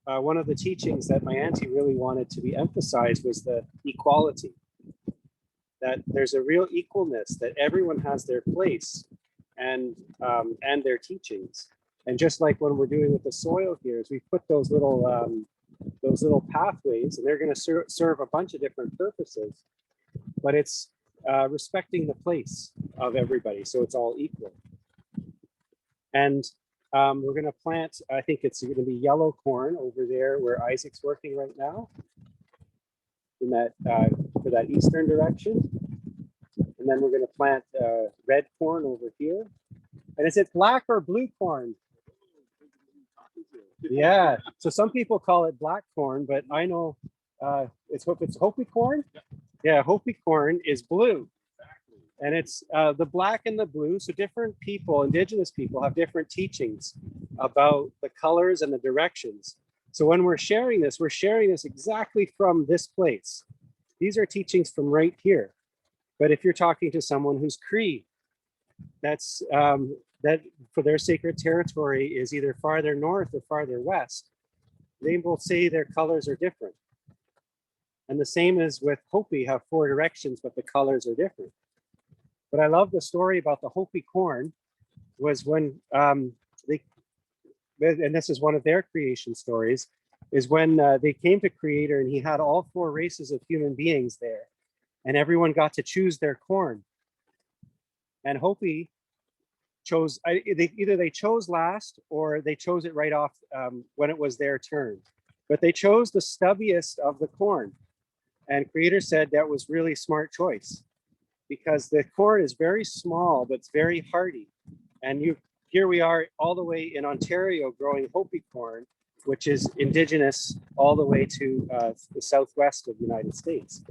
S2: one of the teachings that my auntie really wanted to be emphasized was the equality, that there's a real equalness, that everyone has their place and their teachings. And just like when we're doing with the soil here, is we put those little pathways, and they're going to serve a bunch of different purposes, but it's respecting the place of everybody, so it's all equal. And we're going to plant, I think it's going to be yellow corn over there where Isaac's working right now, in that for that eastern direction. And then we're going to plant red corn over here. And is it black or blue corn? Yeah, so some people call it black corn, but I know it's Hopi corn. Yeah, Hopi corn is blue. And it's the black and the blue. So different people, Indigenous people, have different teachings about the colors and the directions. So when we're sharing this exactly from this place. These are teachings from right here. But if you're talking to someone who's Cree, that's that for their sacred territory is either farther north or farther west, they will say their colors are different. And the same is with Hopi, have 4 directions, but the colors are different. But I love the story about the Hopi corn, was when and this is one of their creation stories, is when they came to Creator and he had all 4 races of human beings there, and everyone got to choose their corn. And Hopi chose, either they chose last or they chose it right off when it was their turn. But they chose the stubbiest of the corn. And Creator said that was really smart choice, because the corn is very small, but it's very hardy. And here we are all the way in Ontario growing Hopi corn, which is indigenous all the way to the southwest of the United States.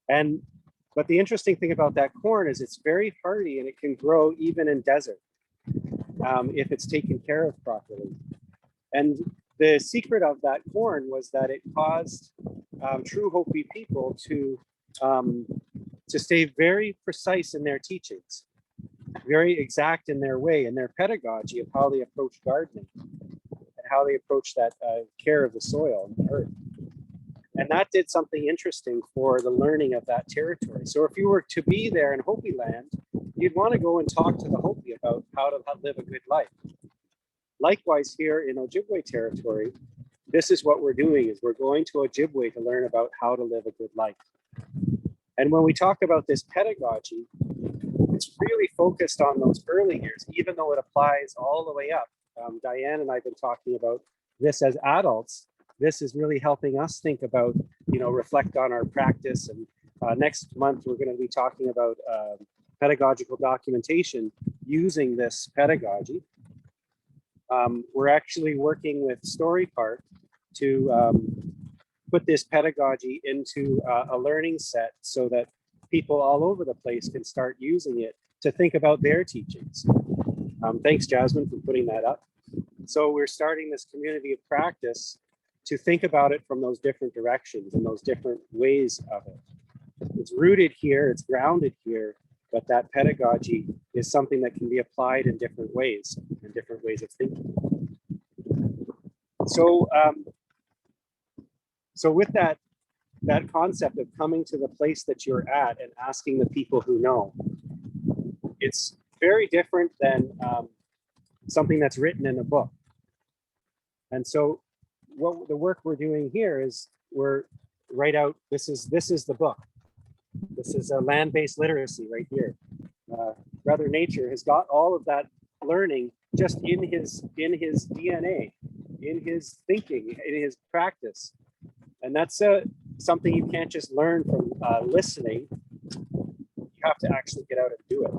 S2: And But the interesting thing about that corn is it's very hardy and it can grow even in desert if it's taken care of properly. And the secret of that corn was that it caused true Hopi people to stay very precise in their teachings, very exact in their way, in their pedagogy of how they approach gardening and how they approach that care of the soil and the earth. And that did something interesting for the learning of that territory. So if you were to be there in Hopi land, you'd want to go and talk to the Hopi about how to live a good life. Likewise, here in Ojibwe territory, this is what we're doing, is we're going to Ojibwe to learn about how to live a good life. And when we talk about this pedagogy, it's really focused on those early years, even though it applies all the way up. Diane and I have been talking about this as adults. This is really helping us think about, reflect on our practice. And next month, we're going to be talking about pedagogical documentation using this pedagogy. We're actually working with Story Park to put this pedagogy into a learning set so that people all over the place can start using it to think about their teachings. Thanks, Jasmine, for putting that up. So we're starting this community of practice to think about it from those different directions and those different ways of it. It's rooted here, it's grounded here, but that pedagogy is something that can be applied in different ways and different ways of thinking. So, so with that concept of coming to the place that you're at and asking the people who know, it's very different than something that's written in a book. And so what the work we're doing here is we're right out, this is the book. This is a land-based literacy right here. Brother Nature has got all of that learning just in his DNA, in his thinking, in his practice. And that's something you can't just learn from listening. You have to actually get out and do it.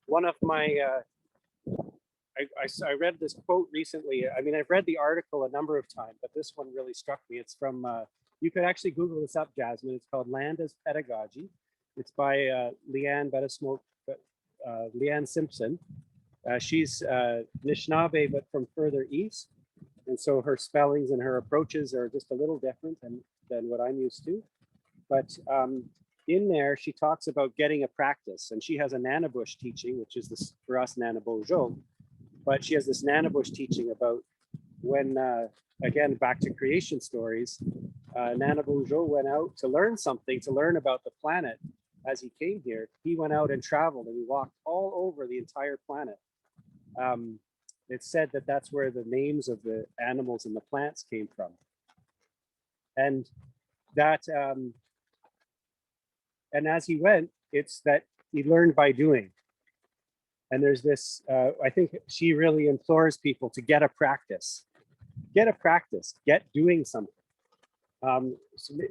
S2: One of my, I read this quote recently. I mean, I've read the article a number of times, but this one really struck me. It's from, you could actually Google this up, Jasmine. It's called Land as Pedagogy. It's by Leanne Simpson. She's Anishinaabe, but from further east. And so her spellings and her approaches are just a little different than what I'm used to. But in there, she talks about getting a practice. And she has a Nanabush teaching, which is this, for us, Nanabojo. But she has this Nanabush teaching about when, again, back to creation stories, Nanabujo went out to learn something, to learn about the planet as he came here. He went out and traveled and he walked all over the entire planet. It's said that that's where the names of the animals and the plants came from. And that, and as he went, it's that he learned by doing. And there's this, I think she really implores people to get a practice, get doing something. So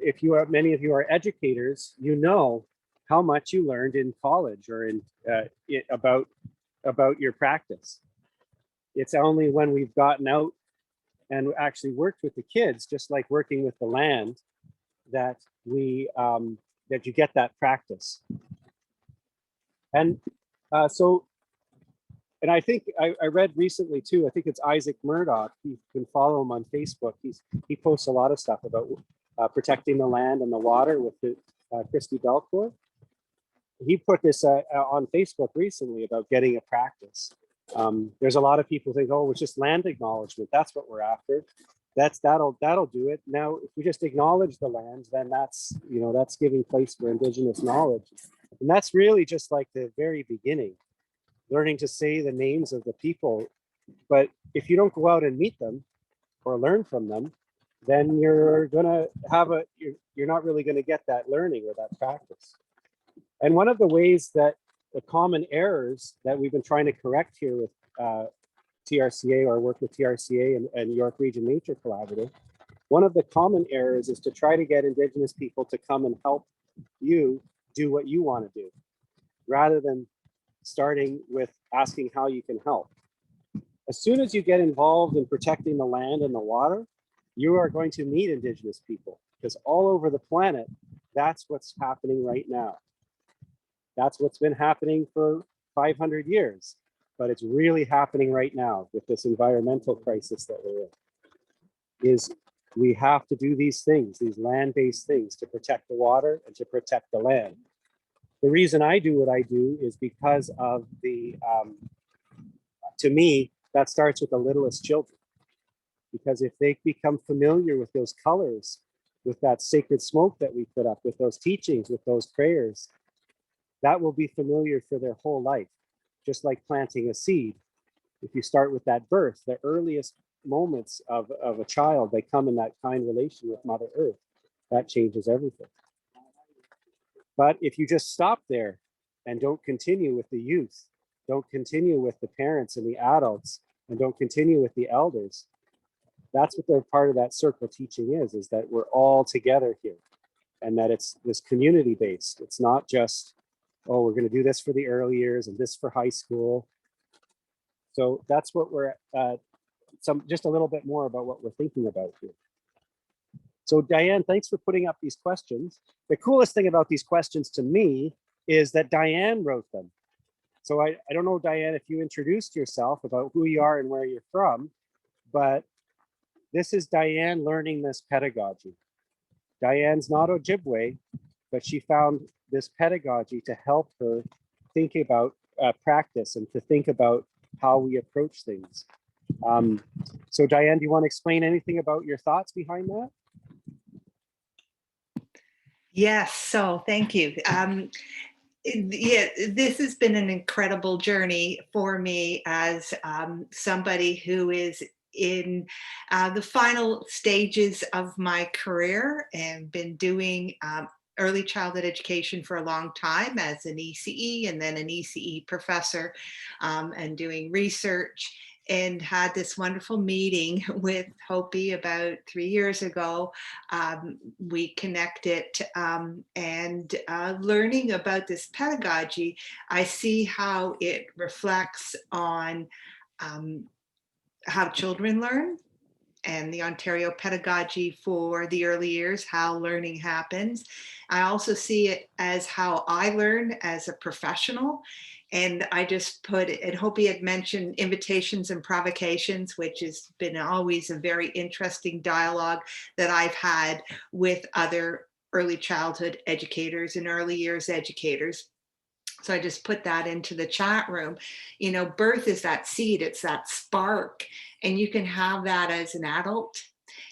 S2: if you are, many of you are educators, you know how much you learned in college or in about your practice. It's only when we've gotten out and actually worked with the kids, just like working with the land, that we that you get that practice. And and I think I read recently too, I think it's Isaac Murdoch, you can follow him on Facebook. He posts a lot of stuff about protecting the land and the water with the, Christy Belcourt. He put this on Facebook recently about getting a practice. There's a lot of people think, oh, it's just land acknowledgement. That's what we're after. That'll do it. Now, if we just acknowledge the land, then that's giving place for Indigenous knowledge. And that's really just like the very beginning, learning to say the names of the people. But if you don't go out and meet them or learn from them, then you're gonna have you're not really gonna get that learning or that practice. And one of the ways that the common errors that we've been trying to correct here with TRCA, or work with TRCA and York Region Nature Collaborative, one of the common errors is to try to get Indigenous people to come and help you do what you want to do, rather than starting with asking how you can help. As soon as you get involved in protecting the land and the water, you are going to meet Indigenous people, because all over the planet, That's what's happening right now. That's what's been happening for 500 years, but it's really happening right now with this environmental crisis that we're in. Is we have to do these things, these land-based things, to protect the water and to protect the land. The reason I do what I do is because of to me, that starts with the littlest children. Because if they become familiar with those colors, with that sacred smoke that we put up, with those teachings, with those prayers, that will be familiar for their whole life. Just like planting a seed. If you start with that birth, the earliest moments of a child, they come in that kind relation with Mother Earth. That changes everything. But if you just stop there and don't continue with the youth, don't continue with the parents and the adults, and don't continue with the elders, that's what they're part of that circle teaching is that we're all together here, and that it's this community based. It's not just, oh, we're going to do this for the early years and this for high school. So that's what we're just a little bit more about what we're thinking about here. So Diane, thanks for putting up these questions. The coolest thing about these questions to me is that Diane wrote them. So I don't know, Diane, if you introduced yourself about who you are and where you're from, but this is Diane learning this pedagogy. Diane's not Ojibwe, but she found this pedagogy to help her think about practice and to think about how we approach things. So Diane, do you want to explain anything about your thoughts behind that?
S1: Yes, so thank you. Yeah, this has been an incredible journey for me as somebody who is in the final stages of my career and been doing early childhood education for a long time as an ECE and then an ECE professor and doing research, and had this wonderful meeting with Hopi about 3 years ago. We connected and learning about this pedagogy, I see how it reflects on how children learn, and the Ontario pedagogy for the early years, how learning happens. I also see it as how I learn as a professional. And I just put it, and Hopi had mentioned invitations and provocations, which has been always a very interesting dialogue that I've had with other early childhood educators and early years educators. So I just put that into the chat room. You know, birth is that seed, it's that spark, and you can have that as an adult.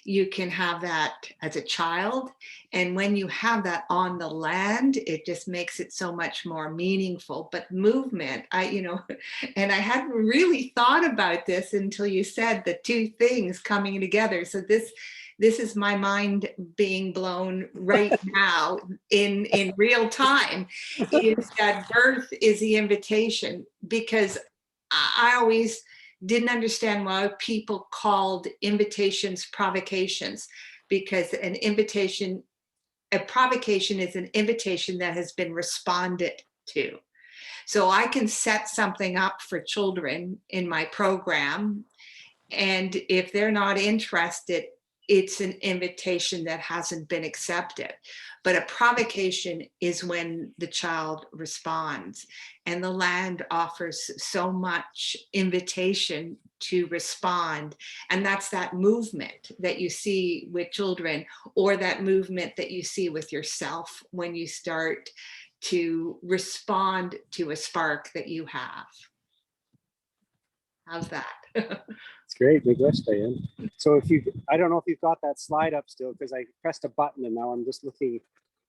S1: You can have that as a child. And when you have that on the land, it just makes it so much more meaningful. But movement, and I hadn't really thought about this until you said the two things coming together. So this is my mind being blown right now in real time, is that birth is the invitation, because I always didn't understand why people called invitations provocations, because a provocation is an invitation that has been responded to. So I can set something up for children in my program, and if they're not interested, it's an invitation that hasn't been accepted. But a provocation is when the child responds, and the land offers so much invitation to respond. And that's that movement that you see with children, or that movement that you see with yourself when you start to respond to a spark that you have. How's that?
S2: It's great, big wish, Diane. So I don't know if you've got that slide up still, because I pressed a button and now I'm just looking.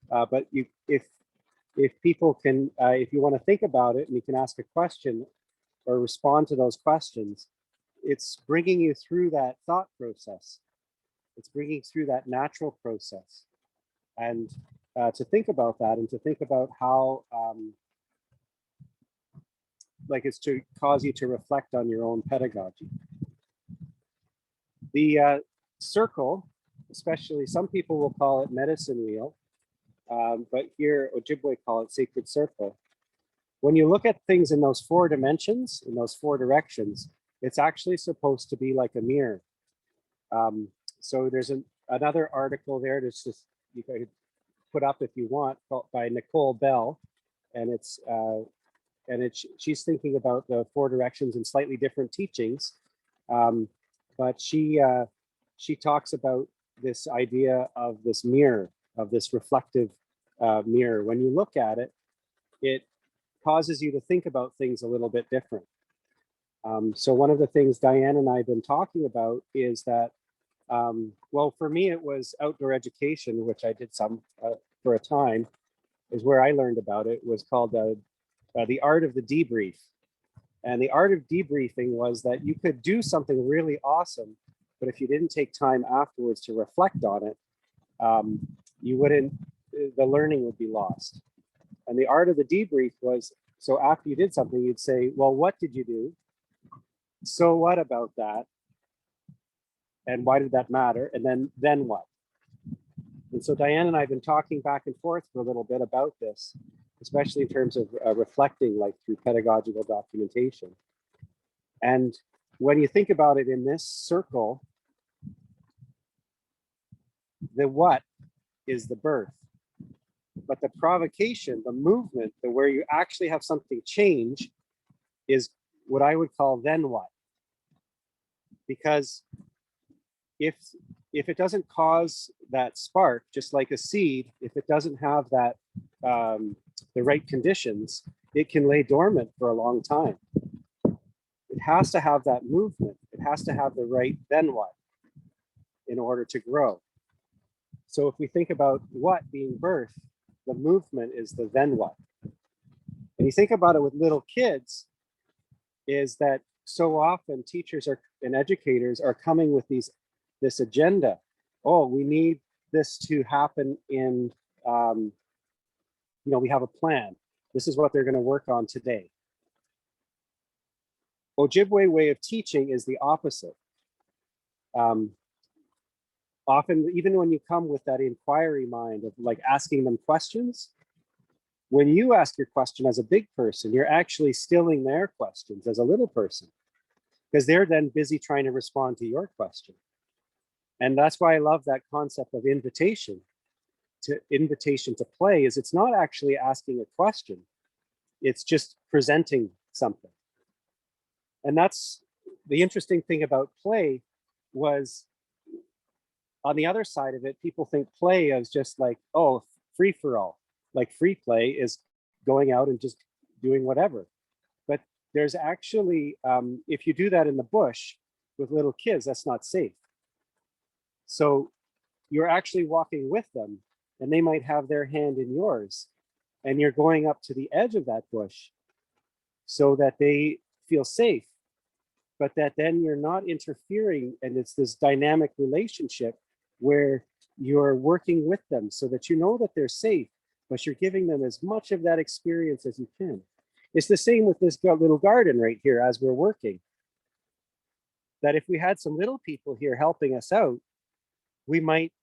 S2: But if people can, if you want to think about it and you can ask a question or respond to those questions, it's bringing you through that thought process. It's bringing through that natural process, and to think about that, and to think about how, like, it's to cause you to reflect on your own pedagogy. The circle, especially, some people will call it medicine wheel, but here Ojibwe call it sacred circle. When you look at things in those 4 dimensions, in those 4 directions, it's actually supposed to be like a mirror. So there's another article there that's just, you could put up if you want, by Nicole Bell, and she's thinking about the four directions and slightly different teachings, but she talks about this idea of this mirror, of this reflective mirror. When you look at it, it causes you to think about things a little bit different. So one of the things Diane and I have been talking about is that, well, for me, it was outdoor education, which I did some for a time, is where I learned about it. It was called the art of the debrief. And the art of debriefing was that you could do something really awesome, but if you didn't take time afterwards to reflect on it, the learning would be lost. And the art of the debrief was, so after you did something, you'd say, well, what did you do? So what about that? And why did that matter? And then what? And so Diane and I have been talking back and forth for a little bit about this, especially in terms of reflecting, like through pedagogical documentation. And when you think about it in this circle, the what is the birth, but the provocation, the movement, the where you actually have something change, is what I would call then what. Because if it doesn't cause that spark, just like a seed, if it doesn't have that the right conditions, it can lay dormant for a long time. It has to have that movement. It has to have the right then what in order to grow. So if we think about what being birth, the movement is the then what. And you think about it with little kids, is that so often teachers and educators are coming with this agenda. Oh, we need this to happen in, we have a plan. This is what they're going to work on today. Ojibwe way of teaching is the opposite. Often, even when you come with that inquiry mind of like asking them questions, when you ask your question as a big person, you're actually stilling their questions as a little person, because they're then busy trying to respond to your question. And that's why I love that concept of invitation to play, is it's not actually asking a question. It's just presenting something. And that's the interesting thing about play. Was on the other side of it, people think play is just like, oh, free for all. Like free play is going out and just doing whatever. But there's actually, if you do that in the bush with little kids, that's not safe. So you're actually walking with them, and they might have their hand in yours, and you're going up to the edge of that bush so that they feel safe, but that then you're not interfering, and it's this dynamic relationship where you're working with them so that you know that they're safe, but you're giving them as much of that experience as you can. It's the same with this little garden right here as we're working. That if we had some little people here helping us out, we might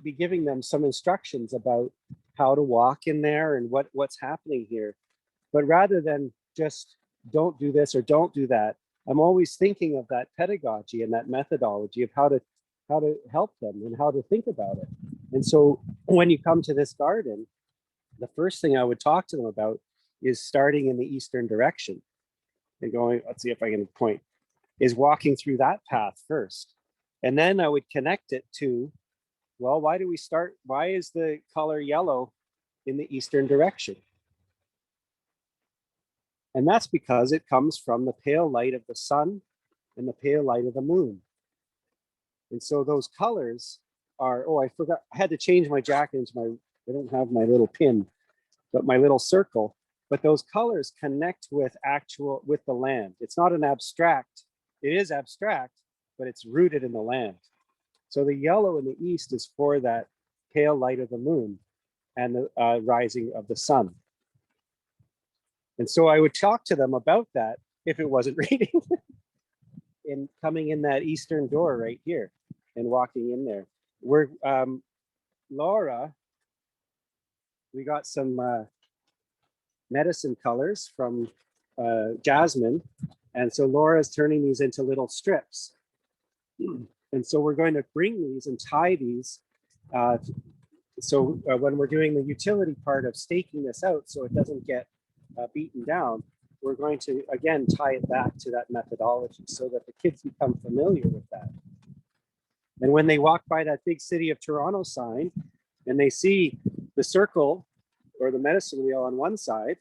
S2: be giving them some instructions about how to walk in there and what's happening here. But rather than just don't do this or don't do that, I'm always thinking of that pedagogy and that methodology of how to help them and how to think about it. And so when you come to this garden, the first thing I would talk to them about is starting in the eastern direction and going, let's see if I can point, is walking through that path first. And then I would connect it to, well, why do we start? Why is the color yellow in the eastern direction? And that's because it comes from the pale light of the sun and the pale light of the moon. And so those colors are, oh, I forgot, I had to change my jacket into I don't have my little pin, but my little circle. But those colors connect with the land. It's not an abstract, it is abstract, but it's rooted in the land. So the yellow in the east is for that pale light of the moon and the rising of the sun. And so I would talk to them about that if it wasn't raining, in coming in that eastern door right here and walking in there. We're Laura, we got some medicine colors from Jasmine. And so Laura's turning these into little strips. And so we're going to bring these and tie these when we're doing the utility part of staking this out so it doesn't get beaten down, we're going to, again, tie it back to that methodology so that the kids become familiar with that. And when they walk by that big City of Toronto sign and they see the circle or the medicine wheel on one side,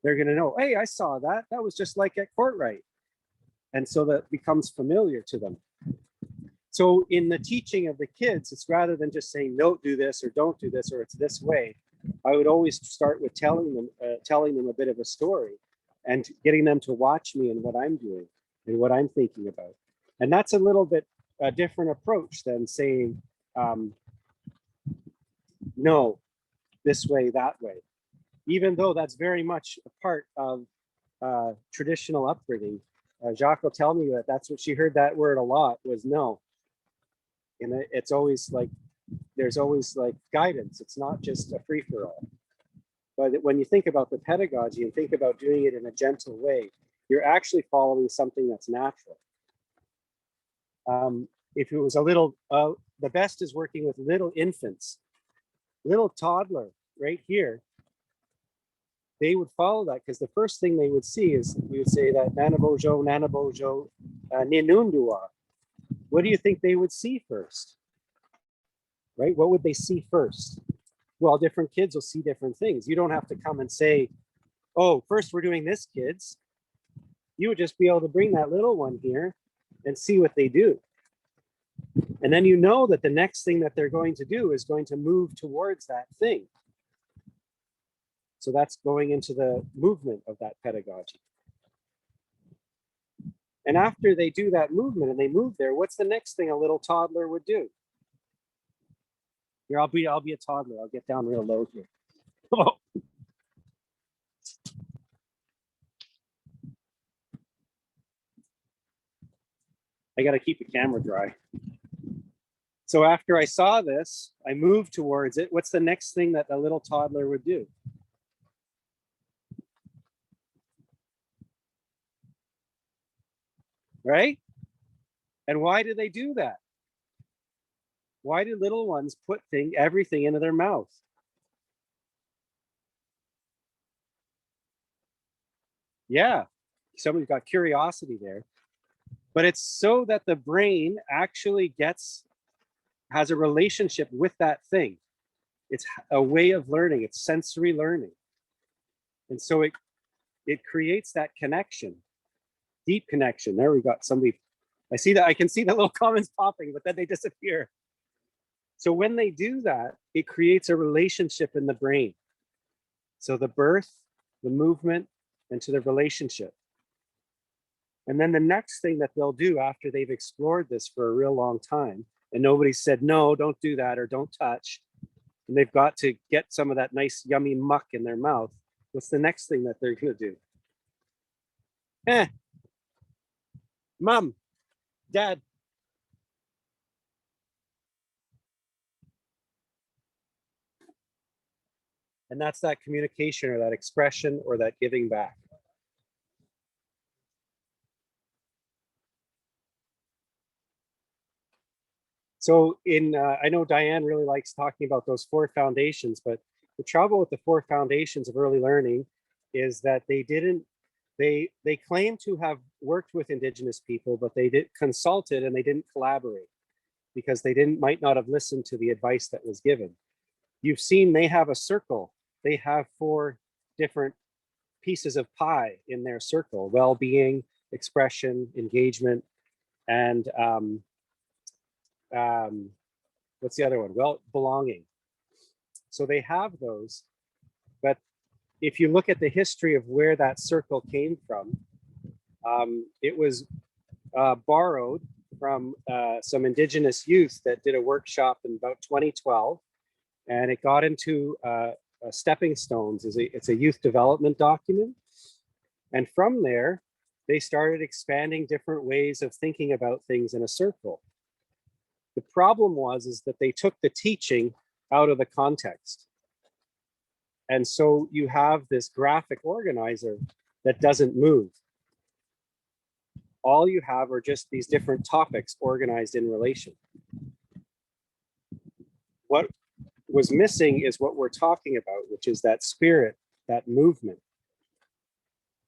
S2: they're going to know, hey, I saw that. That was just like at Courtright. And so that becomes familiar to them. So in the teaching of the kids, it's rather than just saying, no, do this or don't do this, or it's this way. I would always start with telling them a bit of a story and getting them to watch me and what I'm doing and what I'm thinking about. And that's a little bit a different approach than saying, no, this way, that way. Even though that's very much a part of traditional upbringing. Jacques will tell me that that's what she heard that word a lot was no. And it's always like, there's always like guidance. It's not just a free for all. But when you think about the pedagogy and think about doing it in a gentle way, you're actually following something that's natural. If it was a little, the best is working with little infants, little toddler right here. They would follow that because the first thing they would see is we would say that Nanabojo, Ninundua. What do you think they would see first? Right? What would they see first? Well, different kids will see different things. You don't have to come and say, oh, first we're doing this, kids. You would just be able to bring that little one here and see what they do. And then you know that the next thing that they're going to do is going to move towards that thing. So that's going into the movement of that pedagogy. And after they do that movement and they move there, what's the next thing a little toddler would do? Here, I'll be a toddler. I'll get down real low here. Oh. I got to keep the camera dry. So after I saw this, I moved towards it. What's the next thing that the little toddler would do? Right? And why do they do that? Why do little ones put everything into their mouth? Yeah, somebody's got curiosity there. But it's so that the brain actually has a relationship with that thing. It's a way of learning. It's sensory learning. And so it creates that connection. Deep connection. There we got somebody. I can see the little comments popping, but then they disappear. So when they do that, it creates a relationship in the brain. So the birth, the movement, and to the relationship. And then the next thing that they'll do after they've explored this for a real long time, and nobody said, no, don't do that or don't touch, and they've got to get some of that nice yummy muck in their mouth, what's the next thing that they're going to do? Mom, Dad. And that's that communication or that expression or that giving back. So I know Diane really likes talking about those 4 foundations, but the trouble with the 4 foundations of early learning is that they claim to have worked with Indigenous people, but they consulted and they didn't collaborate because they might not have listened to the advice that was given. You've seen they have a circle. They have 4 different pieces of pie in their circle: well-being, expression, engagement, and what's the other one? Well, belonging. So they have those, but if you look at the history of where that circle came from, it was borrowed from some Indigenous youth that did a workshop in about 2012, and it got into Stepping Stones. It's a youth development document, and from there, they started expanding different ways of thinking about things in a circle. The problem is that they took the teaching out of the context. And so you have this graphic organizer that doesn't move. All you have are just these different topics organized in relation. was missing is what we're talking about, which is that spirit, that movement.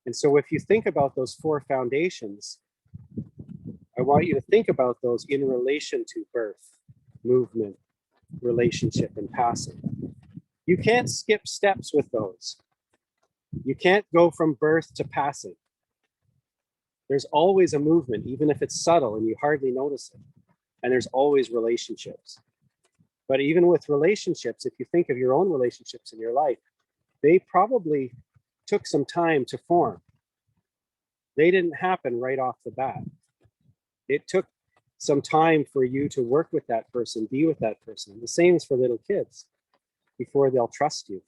S2: And so if you think about those 4 foundations, I want you to think about those in relation to birth, movement, relationship, and passing. You can't skip steps with those. You can't go from birth to passing. There's always a movement, even if it's subtle and you hardly notice it. And there's always relationships. But even with relationships, if you think of your own relationships in your life, they probably took some time to form. They didn't happen right off the bat. It took some time for you to work with that person, be with that person. The same is for little kids before they'll trust you.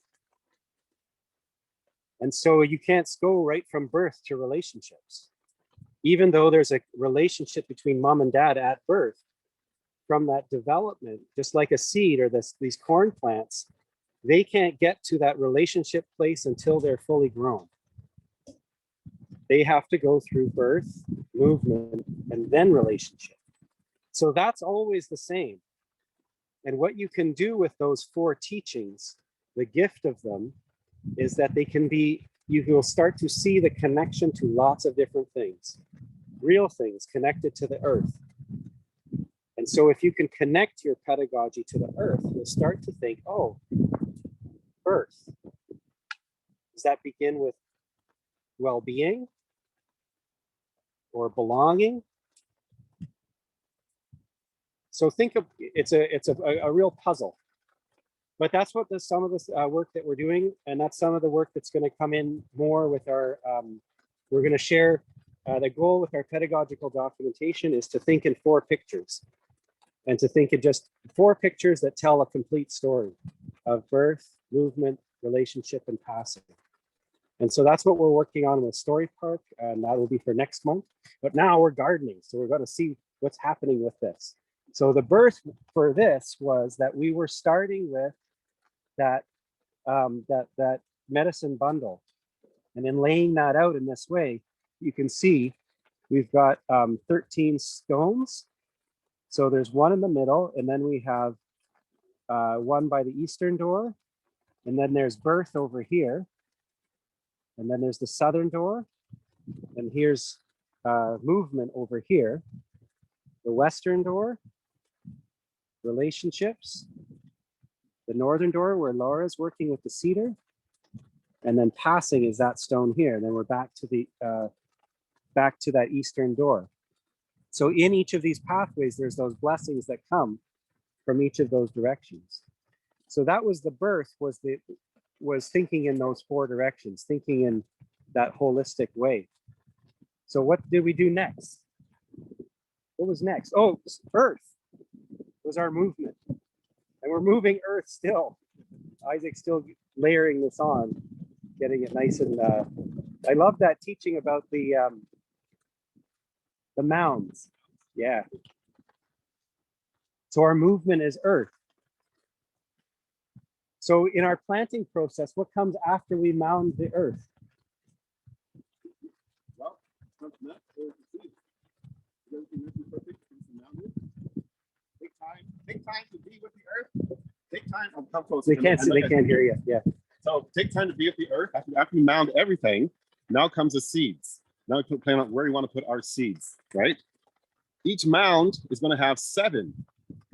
S2: And so you can't go right from birth to relationships. Even though there's a relationship between mom and dad at birth, from that development, just like a seed or these corn plants, they can't get to that relationship place until they're fully grown. They have to go through birth, movement, and then relationship. So that's always the same. And what you can do with those 4 teachings, the gift of them, is that they can be, you will start to see the connection to lots of different things, real things connected to the earth. And so if you can connect your pedagogy to the earth, you'll start to think, oh, birth. Does that begin with well-being or belonging? So think of it's a real puzzle. But that's what some of this work that we're doing, and that's some of the work that's going to come in more with our. We're going to share the goal with our pedagogical documentation is to think in 4 pictures, and to think in just 4 pictures that tell a complete story of birth, movement, relationship, and passing. And so that's what we're working on with Story Park, and that will be for next month. But now we're gardening, so we're going to see what's happening with this. So the birth for this was that we were starting with that medicine bundle, and in laying that out in this way, you can see we've got 13 stones. So there's one in the middle, and then we have one by the eastern door, and then there's birth over here, and then there's the southern door, and here's movement over here, the western door, relationships, the northern door where Laura's working with the cedar, and then passing is that stone here. And then we're back to the back to that eastern door. So in each of these pathways, there's those blessings that come from each of those directions. So that was the birth, was thinking in those 4 directions, thinking in that holistic way. So what did we do next? What was next? Oh, earth was our movement. And we're moving earth still. Isaac's still layering this on, getting it nice and I love that teaching about the mounds. Yeah. So our movement is earth. So in our planting process, what comes after we mound the earth?
S4: Well, next is the seed. Everything else is perfect. Take time to be with the earth. Take time. Oh, come close.
S2: They can't see, they can't hear you. Yeah.
S4: So take time to be with the earth. After you mound everything, now comes the seeds. Now we plan out where we want to put our seeds, right? Each mound is going to have 7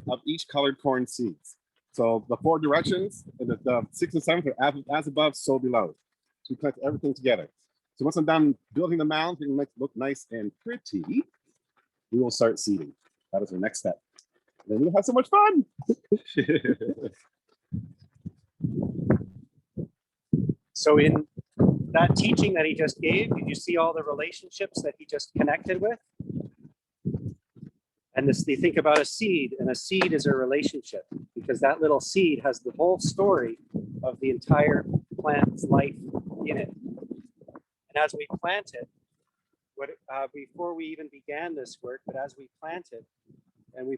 S4: of each colored corn seeds. So the 4 directions, and the 6th and 7th are as above, so below. So we collect everything together. So once I'm done building the mound, and make it look nice and pretty, we will start seeding. That is our next step. Then we'll have so much fun.
S2: So in that teaching that he just gave, did you see all the relationships that he just connected with? And this, they think about a seed, and a seed is a relationship, because that little seed has the whole story of the entire plant's life in it. And as we plant it, before we even began this work, but as we plant it and we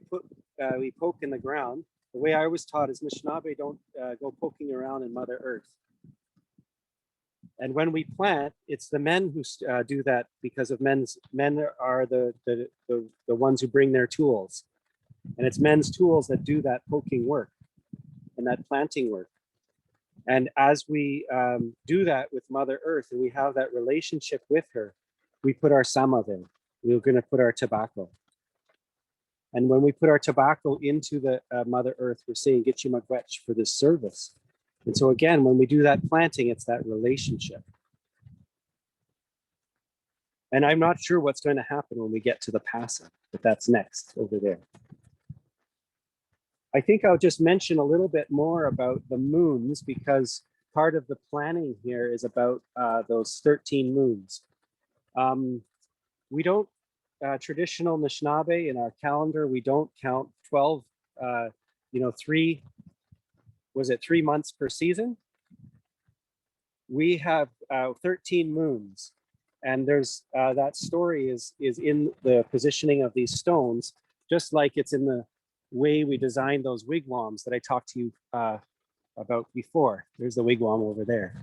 S2: poke in the ground, the way I was taught is Anishinaabe don't go poking around in Mother Earth. And when we plant, it's the men who do that, because of men are the ones who bring their tools, and it's men's tools that do that poking work. and that planting work. And as we do that with Mother Earth and we have that relationship with her, we put our sama there. We're going to put our tobacco. And when we put our tobacco into the Mother Earth, we're saying Gitchi Magwech for this service. And so again, when we do that planting, it's that relationship. And I'm not sure what's going to happen when we get to the passing, but that's next over there. I think I'll just mention a little bit more about the moons, because part of the planning here is about those 13 moons. We don't, traditional Anishinaabe in our calendar, we don't count 12, 3 months per season? We have 13 moons. And there's that story is in the positioning of these stones, just like it's in the way we designed those wigwams that I talked to you about before. There's the wigwam over there.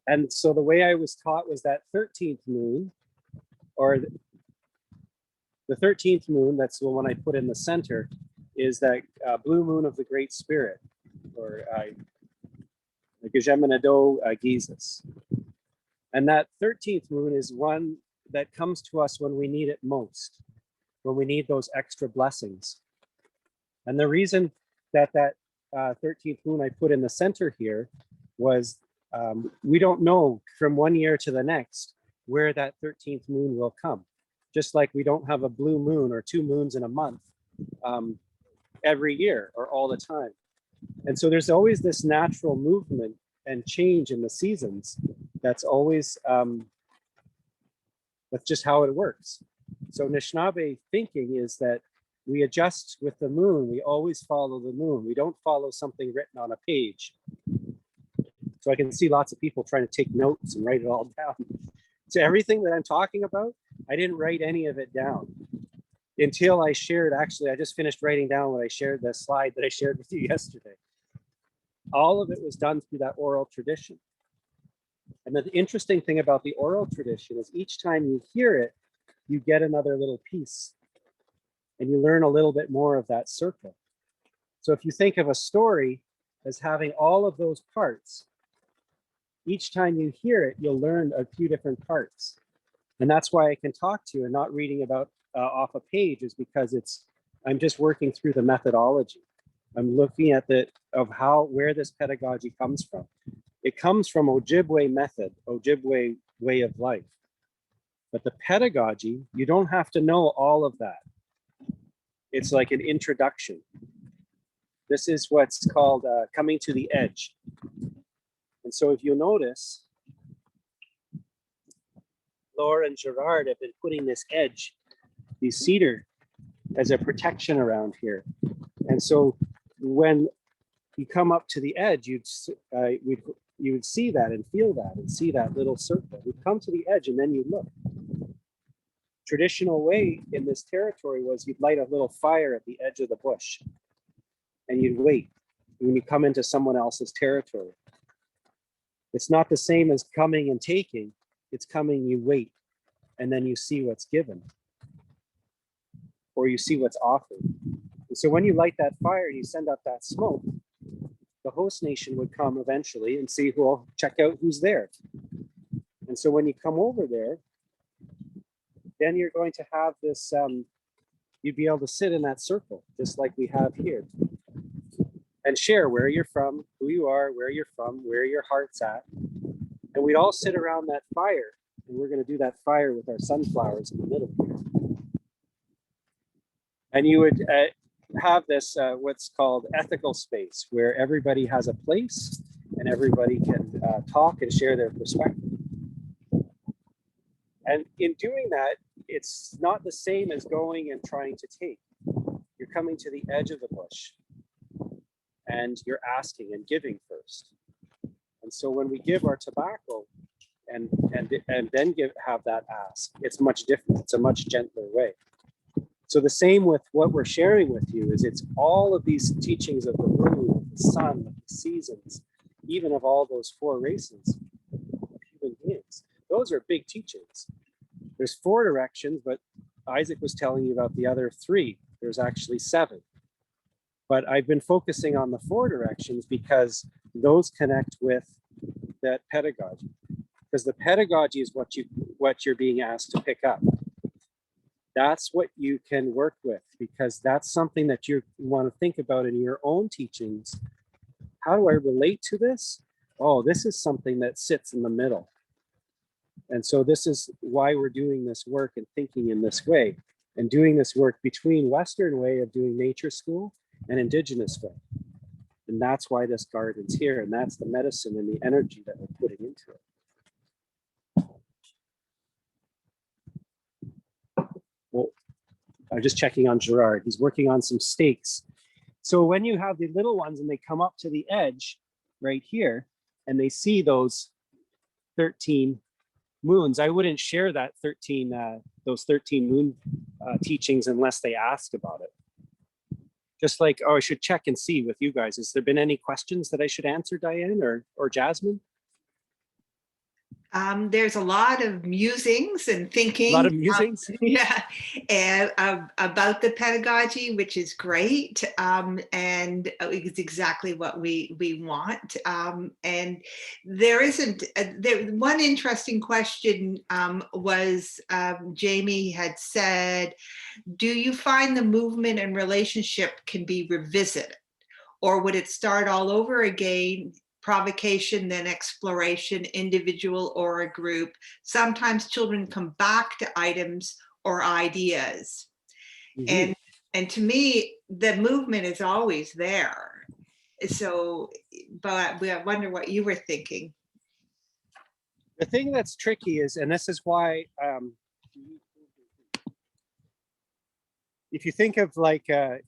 S2: And so the way I was taught was that 13th moon, or the 13th moon, that's the one I put in the center, is that blue moon of the Great Spirit, or the Gejeminado Gizis. And that 13th moon is one that comes to us when we need it most, when we need those extra blessings. And the reason that 13th moon I put in the center here was we don't know from one year to the next where that 13th moon will come. Just like we don't have a blue moon or 2 moons in a month every year or all the time. And so there's always this natural movement and change in the seasons. That's always, that's just how it works. So Anishinaabe thinking is that we adjust with the moon. We always follow the moon. We don't follow something written on a page. So I can see lots of people trying to take notes and write it all down. So everything that I'm talking about, I didn't write any of it down until I shared, actually, I just finished writing down what I shared, the slide that I shared with you yesterday. All of it was done through that oral tradition. And the interesting thing about the oral tradition is each time you hear it, you get another little piece and you learn a little bit more of that circle. So if you think of a story as having all of those parts, each time you hear it, you'll learn a few different parts. And that's why I can talk to you and not reading about off a page, is because I'm just working through the methodology. I'm looking at where this pedagogy comes from. It comes from Ojibwe method, Ojibwe way of life. But the pedagogy, you don't have to know all of that. It's like an introduction. This is what's called coming to the edge. And so if you notice, Laura and Gerard have been putting this edge, these cedar, as a protection around here. And so when you come up to the edge, you would see that and feel that and see that little circle. You come to the edge and then you look. Traditional way in this territory was you'd light a little fire at the edge of the bush and you'd wait when you come into someone else's territory. It's not the same as coming and taking. It's coming, you wait, and then you see what's given, or you see what's offered. And so when you light that fire and you send up that smoke, the host nation would come eventually and see who'll check out who's there. And so when you come over there, then you're going to have this, you'd be able to sit in that circle, just like we have here, and share where you're from, who you are, where you're from, where your heart's at. And we'd all sit around that fire, and we're going to do that fire with our sunflowers in the middle here. And you would have this, what's called ethical space, where everybody has a place and everybody can talk and share their perspective. And in doing that, it's not the same as going and trying to take. You're coming to the edge of the bush and you're asking and giving first. And so when we give our tobacco and then have that ask, it's much different. It's a much gentler way. So the same with what we're sharing with you is it's all of these teachings of the moon, of the sun, of the seasons, even of all those 4 races of human beings. Those are big teachings. There's 4 directions, but Isaac was telling you about the other 3. There's actually 7. But I've been focusing on the 4 directions because those connect with that pedagogy. Because the pedagogy is what you're being asked to pick up. That's what you can work with, because that's something that you want to think about in your own teachings. How do I relate to this? Oh, this is something that sits in the middle. And so this is why we're doing this work and thinking in this way, and doing this work between Western way of doing nature school and Indigenous way. And that's why this garden's here, and that's the medicine and the energy that we're putting into it. Well, I'm just checking on Gerard. He's working on some stakes. So when you have the little ones and they come up to the edge right here and they see those 13 moons, I wouldn't share that those 13 moon teachings unless they ask about it. Just like, oh, I should check and see with you guys. Has there been any questions that I should answer, Diane or Jasmine?
S1: There's a lot of musings and thinking.
S2: A lot of musings?
S1: Yeah, and about the pedagogy, which is great, and it's exactly what we want. And there isn't one interesting question was Jamie had said, do you find the movement and relationship can be revisited, or would it start all over again? Provocation, then exploration, individual or a group. Sometimes children come back to items or ideas.
S2: Mhm.
S1: And to me, the movement is always there. So, but I wonder what you were thinking.
S2: The thing that's tricky is, and this is why, if you think of like a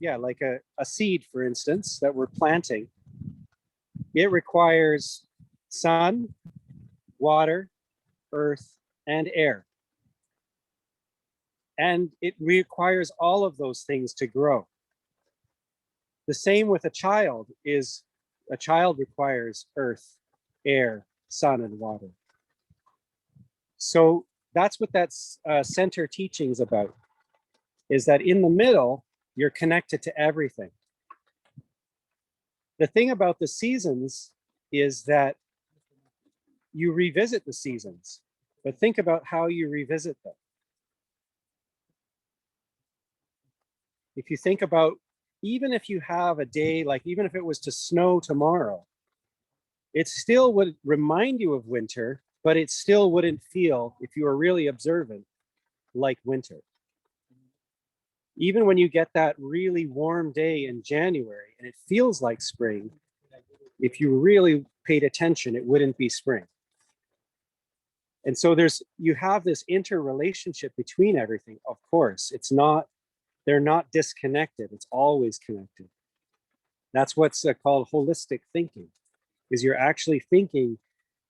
S2: seed, for instance, that we're planting, it requires sun, water, earth, and air. And it requires all of those things to grow. The same with a child is, a child requires earth, air, sun, and water. So that's what that center teaching is about, is that in the middle, you're connected to everything. The thing about the seasons is that you revisit the seasons, but think about how you revisit them. If you think about, even if you have a day, like even if it was to snow tomorrow, it still would remind you of winter, but it still wouldn't feel, if you were really observant, like winter. Even when you get that really warm day in January and it feels like spring, if you really paid attention, it wouldn't be spring. And so you have this interrelationship between everything. Of course, they're not disconnected. It's always connected. That's what's called holistic thinking, is you're actually thinking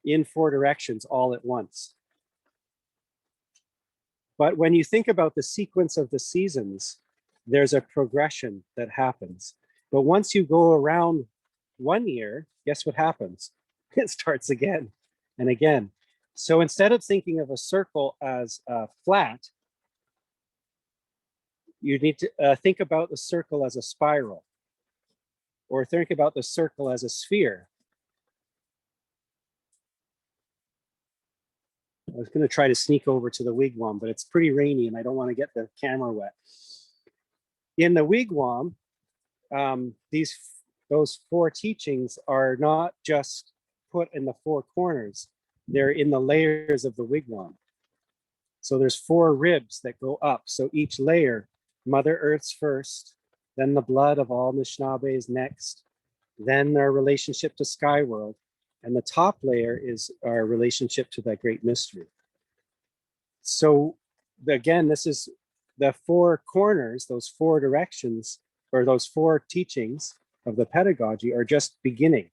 S2: in 4 directions all at once. But when you think about the sequence of the seasons, there's a progression that happens. But once you go around 1 year, guess what happens? It starts again and again. So instead of thinking of a circle as flat, you need to think about the circle as a spiral, or think about the circle as a sphere. I was going to try to sneak over to the wigwam, but it's pretty rainy and I don't want to get the camera wet. In the wigwam, those 4 teachings are not just put in the 4 corners, they're in the layers of the wigwam. So there's 4 ribs that go up. So each layer, Mother Earth's first, then the blood of all Anishinaabes next, then their relationship to Sky World, and the top layer is our relationship to that great mystery. So again, this is the 4 corners, those 4 directions, or those 4 teachings of the pedagogy are just beginning.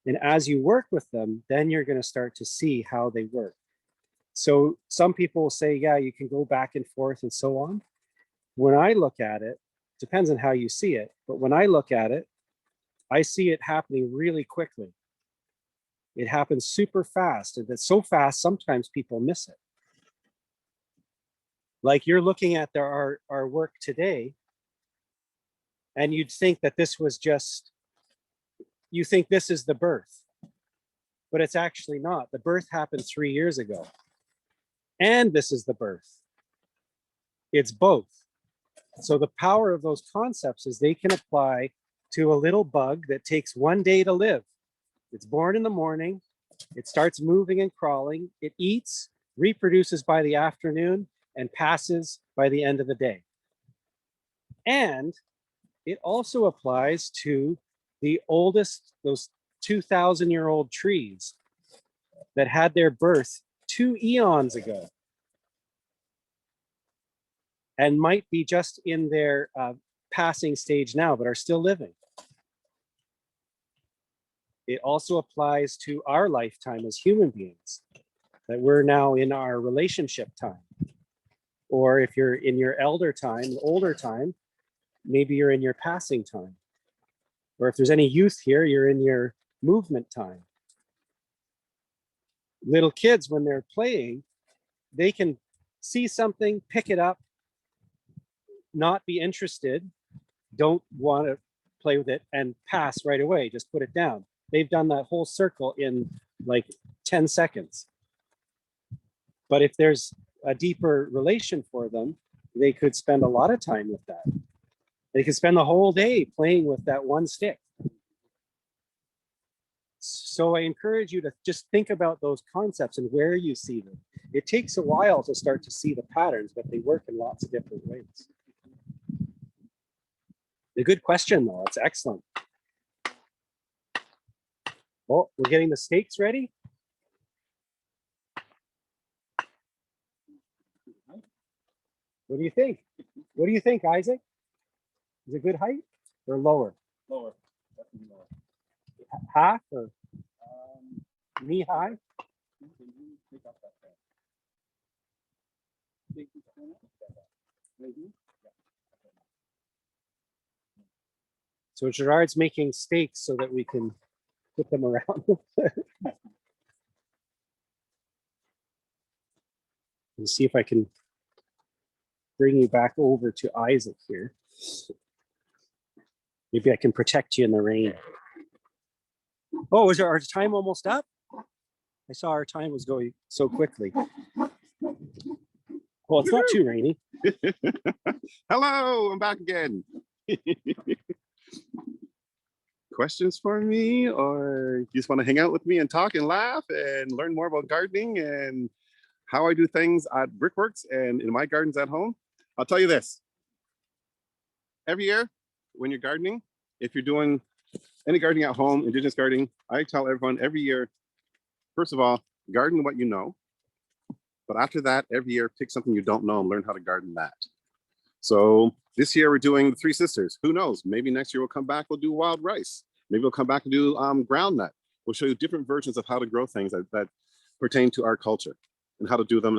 S2: And as you work with them, then you're going to start to see how they work. So some people will say, yeah, you can go back and forth and so on. When I look at it, depends on how you see it, but when I look at it, I see it happening really quickly. It happens super fast, and it's so fast, sometimes people miss it. Like you're looking at our work today, And you'd think that this was just, you think this is the birth, but it's actually not. The birth happened 3 years ago. And this is the birth. It's both. So the power of those concepts is they can apply to a little bug that takes 1 day to live. It's born in the morning, it starts moving and crawling, it eats, reproduces by the afternoon, and passes by the end of the day. And it also applies to the oldest, those 2,000-year-old trees that had their birth 2 eons ago and might be just in their passing stage now, but are still living. It also applies to our lifetime as human beings, that we're now in our relationship time. Or if you're in your elder time, older time, maybe you're in your passing time. Or if there's any youth here, you're in your movement time. Little kids, when they're playing, they can see something, pick it up, not be interested, don't want to play with it, and pass right away, just put it down. They've done that whole circle in like 10 seconds. But if there's a deeper relation for them, they could spend a lot of time with that. They could spend the whole day playing with that one stick. So I encourage you to just think about those concepts and where you see them. It takes a while to start to see the patterns, but they work in lots of different ways. A good question, though. It's excellent. Oh, we're getting the steaks ready. What do you think? What do you think, Isaac? Is it good height or lower?
S5: Lower. Definitely lower.
S2: Half or knee high?
S5: Can you pick up that there? Take this corner. Maybe. Yeah.
S2: So Gerard's making steaks so that we can put them around. Let's see if I can bring you back over to Isaac here. Maybe I can protect you in the rain. Oh, is our time almost up? I saw our time was going so quickly. Well, it's not too rainy.
S4: Hello, I'm back again. Questions for me, or you just want to hang out with me and talk and laugh and learn more about gardening and how I do things at Brickworks and in my gardens at home? I'll tell you this. Every year when you're gardening, if you're doing any gardening at home, Indigenous gardening, I tell everyone every year, first of all, garden what you know. But after that, every year, pick something you don't know and learn how to garden that. So this year we're doing the Three Sisters. Who knows? Maybe next year we'll come back, we'll do wild rice. Maybe we'll come back and do groundnut. We'll show you different versions of how to grow things that pertain to our culture and how to do them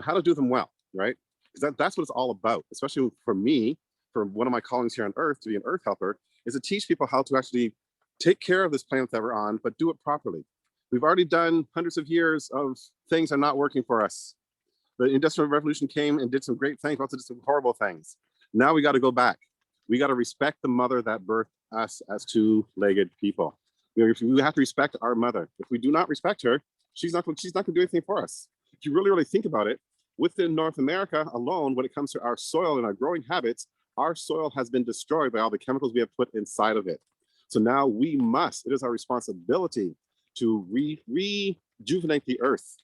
S4: well, right? Because that's what it's all about, especially for me, for one of my callings here on Earth, to be an Earth helper, is to teach people how to actually take care of this planet that we're on, but do it properly. We've already done hundreds of years of things that are not working for us. The Industrial Revolution came and did some great things, also did some horrible things. Now we got to go back. We got to respect the mother that birthed us as two-legged people. We have to respect our mother. If we do not respect her, she's not going to do anything for us. If you really think about it, within North America alone, when it comes to our soil and our growing habits, our soil has been destroyed by all the chemicals we have put inside of it. So now it is our responsibility to rejuvenate the earth.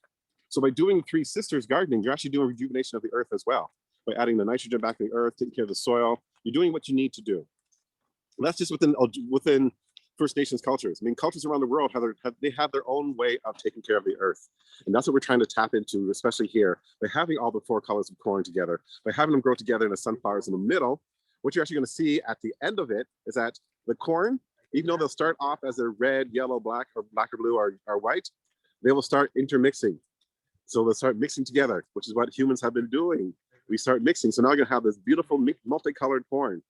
S4: So by doing Three Sisters gardening, you're actually doing rejuvenation of the earth as well. By adding the nitrogen back in the earth, taking care of the soil, you're doing what you need to do. And that's just within First Nations cultures. I mean, cultures around the world have their own way of taking care of the earth. And that's what we're trying to tap into, especially here, by having all the 4 colors of corn together, by having them grow together in the sunflowers in the middle. What you're actually going to see at the end of it is that the corn, even though they'll start off as a red, yellow, black or blue or white, they will start intermixing. So they'll start mixing together, which is what humans have been doing. We start mixing. So now you're going to have this beautiful multicolored corn.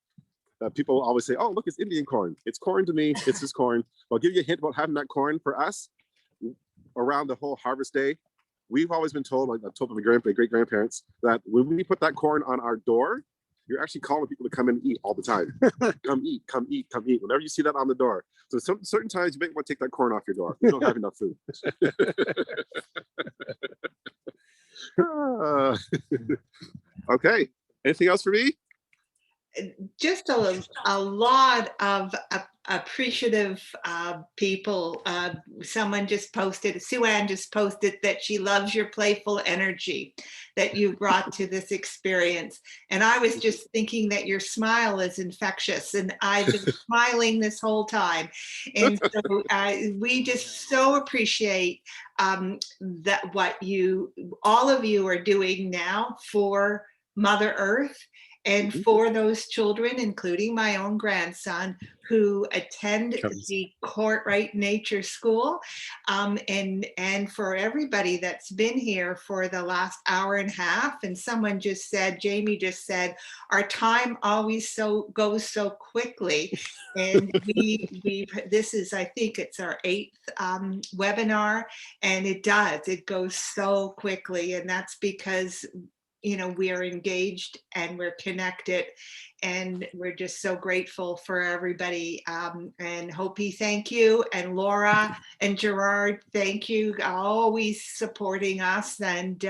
S4: People always say, oh, look, it's Indian corn. It's corn to me. It's just corn. I'll give you a hint about having that corn for us around the whole harvest day. We've always been told, like I told my great-grandparents, that when we put that corn on our door, you're actually calling people to come and eat all the time. Come eat, come eat, come eat. Whenever you see that on the door. So certain times you might want to take that corn off your door. You don't have enough food. Okay. Anything else for me?
S1: Just a lot of appreciative people. Someone just posted, Sue Ann just posted that she loves your playful energy that you brought to this experience. And I was just thinking that your smile is infectious, and I've been smiling this whole time. And so we just so appreciate that what all of you are doing now for Mother Earth and for those children, including my own grandson, who attend the Courtright Nature School, and for everybody that's been here for the last hour and a half. And someone just said, Jamie just said, our time always goes so quickly. And this is, I think it's our 8th webinar, and it goes so quickly. And that's because we are engaged and we're connected, and we're just so grateful for everybody. And Hopi, thank you. And Laura and Gerard, thank you, always supporting us. And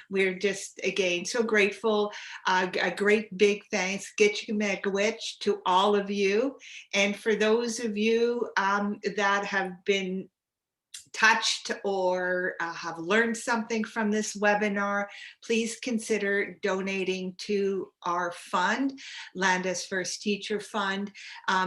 S1: we're just, again, so grateful. A great big thanks, Gitchimegwitch, to all of you. And for those of you that have been touched or have learned something from this webinar, please consider donating to our fund, Landis First Teacher Fund,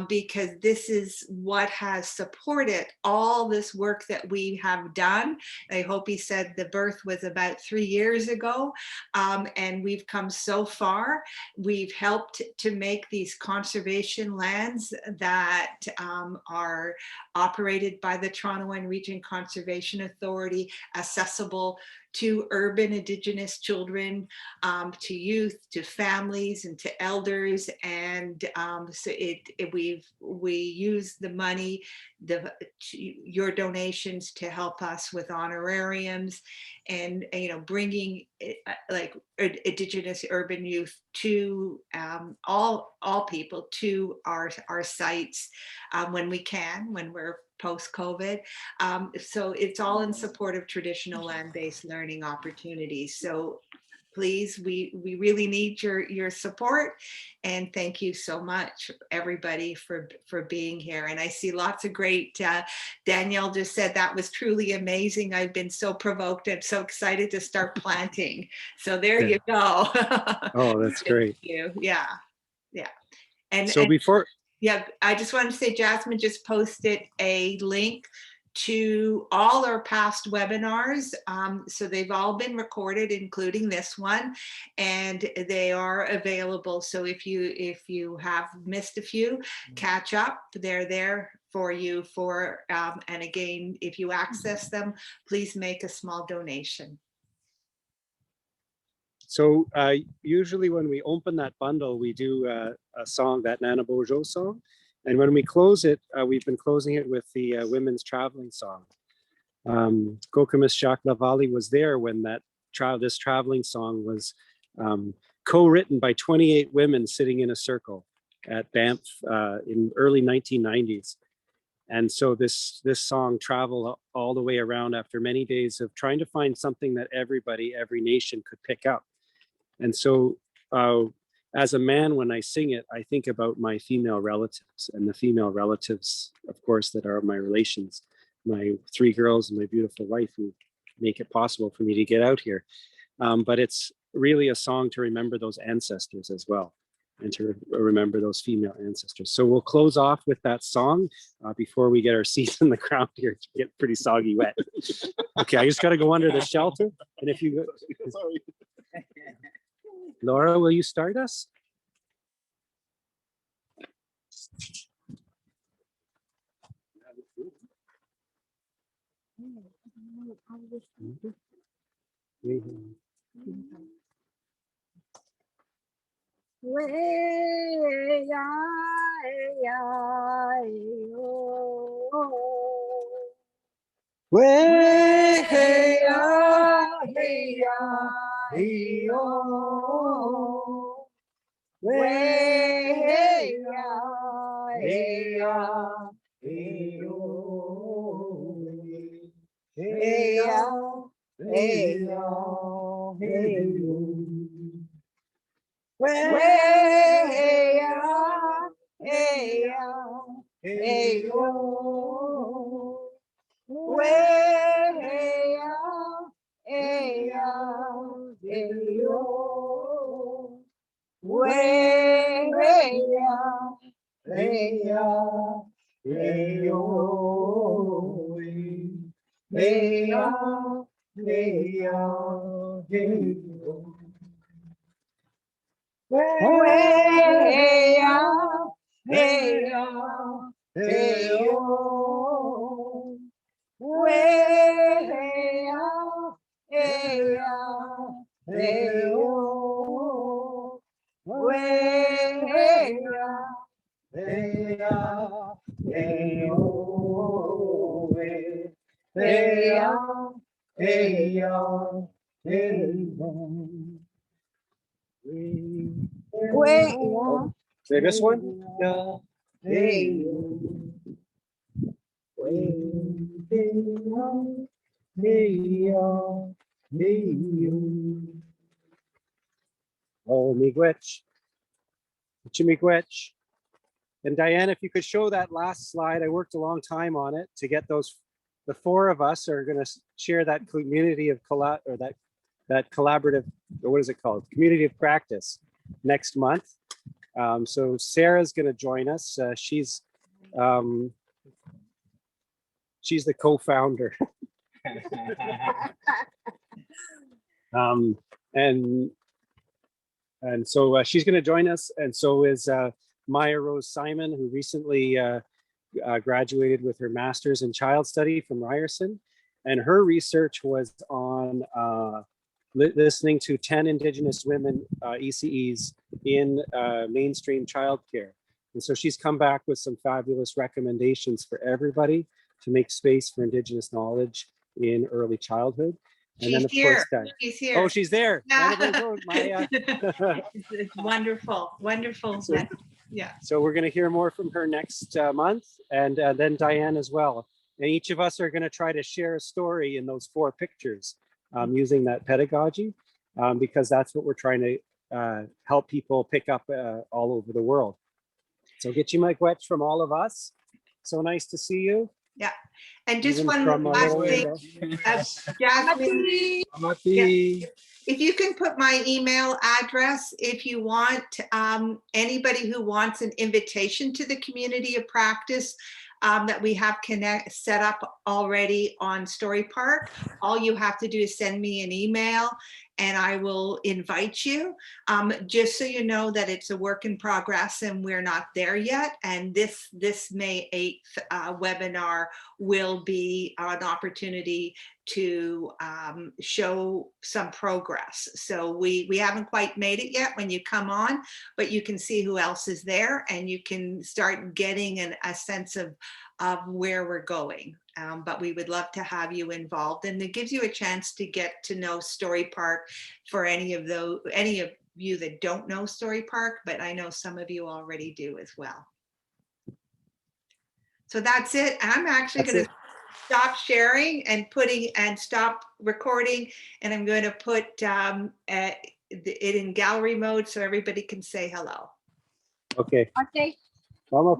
S1: because this is what has supported all this work that we have done. I hope he said the birth was about 3 years ago, and we've come so far. We've helped to make these conservation lands that are operated by the Toronto and Region Conservation Authority accessible to urban Indigenous children, to youth, to families, and to elders. And so we use the money, your donations, to help us with honorariums, and bringing like Indigenous urban youth to all people to our sites when we can, when we're post-COVID. So it's all in support of traditional land-based learning opportunities. So please, we really need your support, and thank you so much, everybody, for being here. And I see lots of great, Danielle just said that was truly amazing. I've been so provoked and so excited to start planting. So there you go.
S2: Oh, that's great.
S1: Thank you. Yeah. And
S2: so before,
S1: yeah, I just wanted to say, Jasmine just posted a link to all our past webinars. So they've all been recorded, including this one, and they are available. So if you have missed a few, catch up. They're there for you and again, if you access them, please make a small donation.
S2: So usually when we open that bundle, we do a song, that Nana Bojo song. And when we close it, we've been closing it with the women's traveling song. Kokomis Jacques Lavalley was there when this traveling song was co-written by 28 women sitting in a circle at Banff in early 1990s. And so this song traveled all the way around after many days of trying to find something that every nation could pick up. And so as a man, when I sing it, I think about my female relatives, and the female relatives, of course, that are my relations, my 3 girls and my beautiful wife, who make it possible for me to get out here. But it's really a song to remember those ancestors as well, and to remember those female ancestors. So we'll close off with that song before we get our seats in the ground here. It's get pretty soggy wet. Okay, I just got to go under the shelter. And if you,
S4: Sorry.
S2: Laura, will you start us?
S3: Way, hey,
S2: Did I miss one?
S5: No.
S2: Oh, miigwech. Miigwech. And Diane, if you could show that last slide, I worked a long time on it to get those. The four of us are going to share that community of that collaborative, or what is it called? Community of practice next month. So Sarah's going to join us. She's the co-founder. And so she's going to join us, and so is Maya Rose Simon, who recently graduated with her master's in child study from Ryerson, and her research was on listening to 10 Indigenous women ECEs in mainstream childcare. And so she's come back with some fabulous recommendations for everybody to make space for Indigenous knowledge in early childhood. And then, of course,
S1: She's here.
S2: oh, she's there.
S1: Yeah.
S2: Maya.
S1: It's wonderful, wonderful.
S2: So-
S1: Yeah.
S2: So we're going to hear more from her next month, and then Diane as well. And each of us are going to try to share a story in those 4 pictures using that pedagogy, because that's what we're trying to help people pick up all over the world. So get you miigwech from all of us. So nice to see you.
S1: Yeah. And just
S2: Even
S1: one
S2: from a
S1: last
S2: little
S1: thing,
S2: window.
S1: Jasmine,
S5: Amati.
S1: if you can put my email address, if you want, anybody who wants an invitation to the community of practice that we have set up already on Story Park, all you have to do is send me an email and I will invite you. Just so you know that it's a work in progress and we're not there yet. And this May 8th webinar will be an opportunity to show some progress. So we haven't quite made it yet when you come on, but you can see who else is there and you can start getting a sense of where we're going. But we would love to have you involved, and it gives you a chance to get to know Story Park for any of you that don't know Story Park, but I know some of you already do as well. So that's it. I'm actually going to stop sharing and stop recording, and I'm going to put it in gallery mode so everybody can say hello.
S2: Okay.
S3: Okay.
S2: Vamos.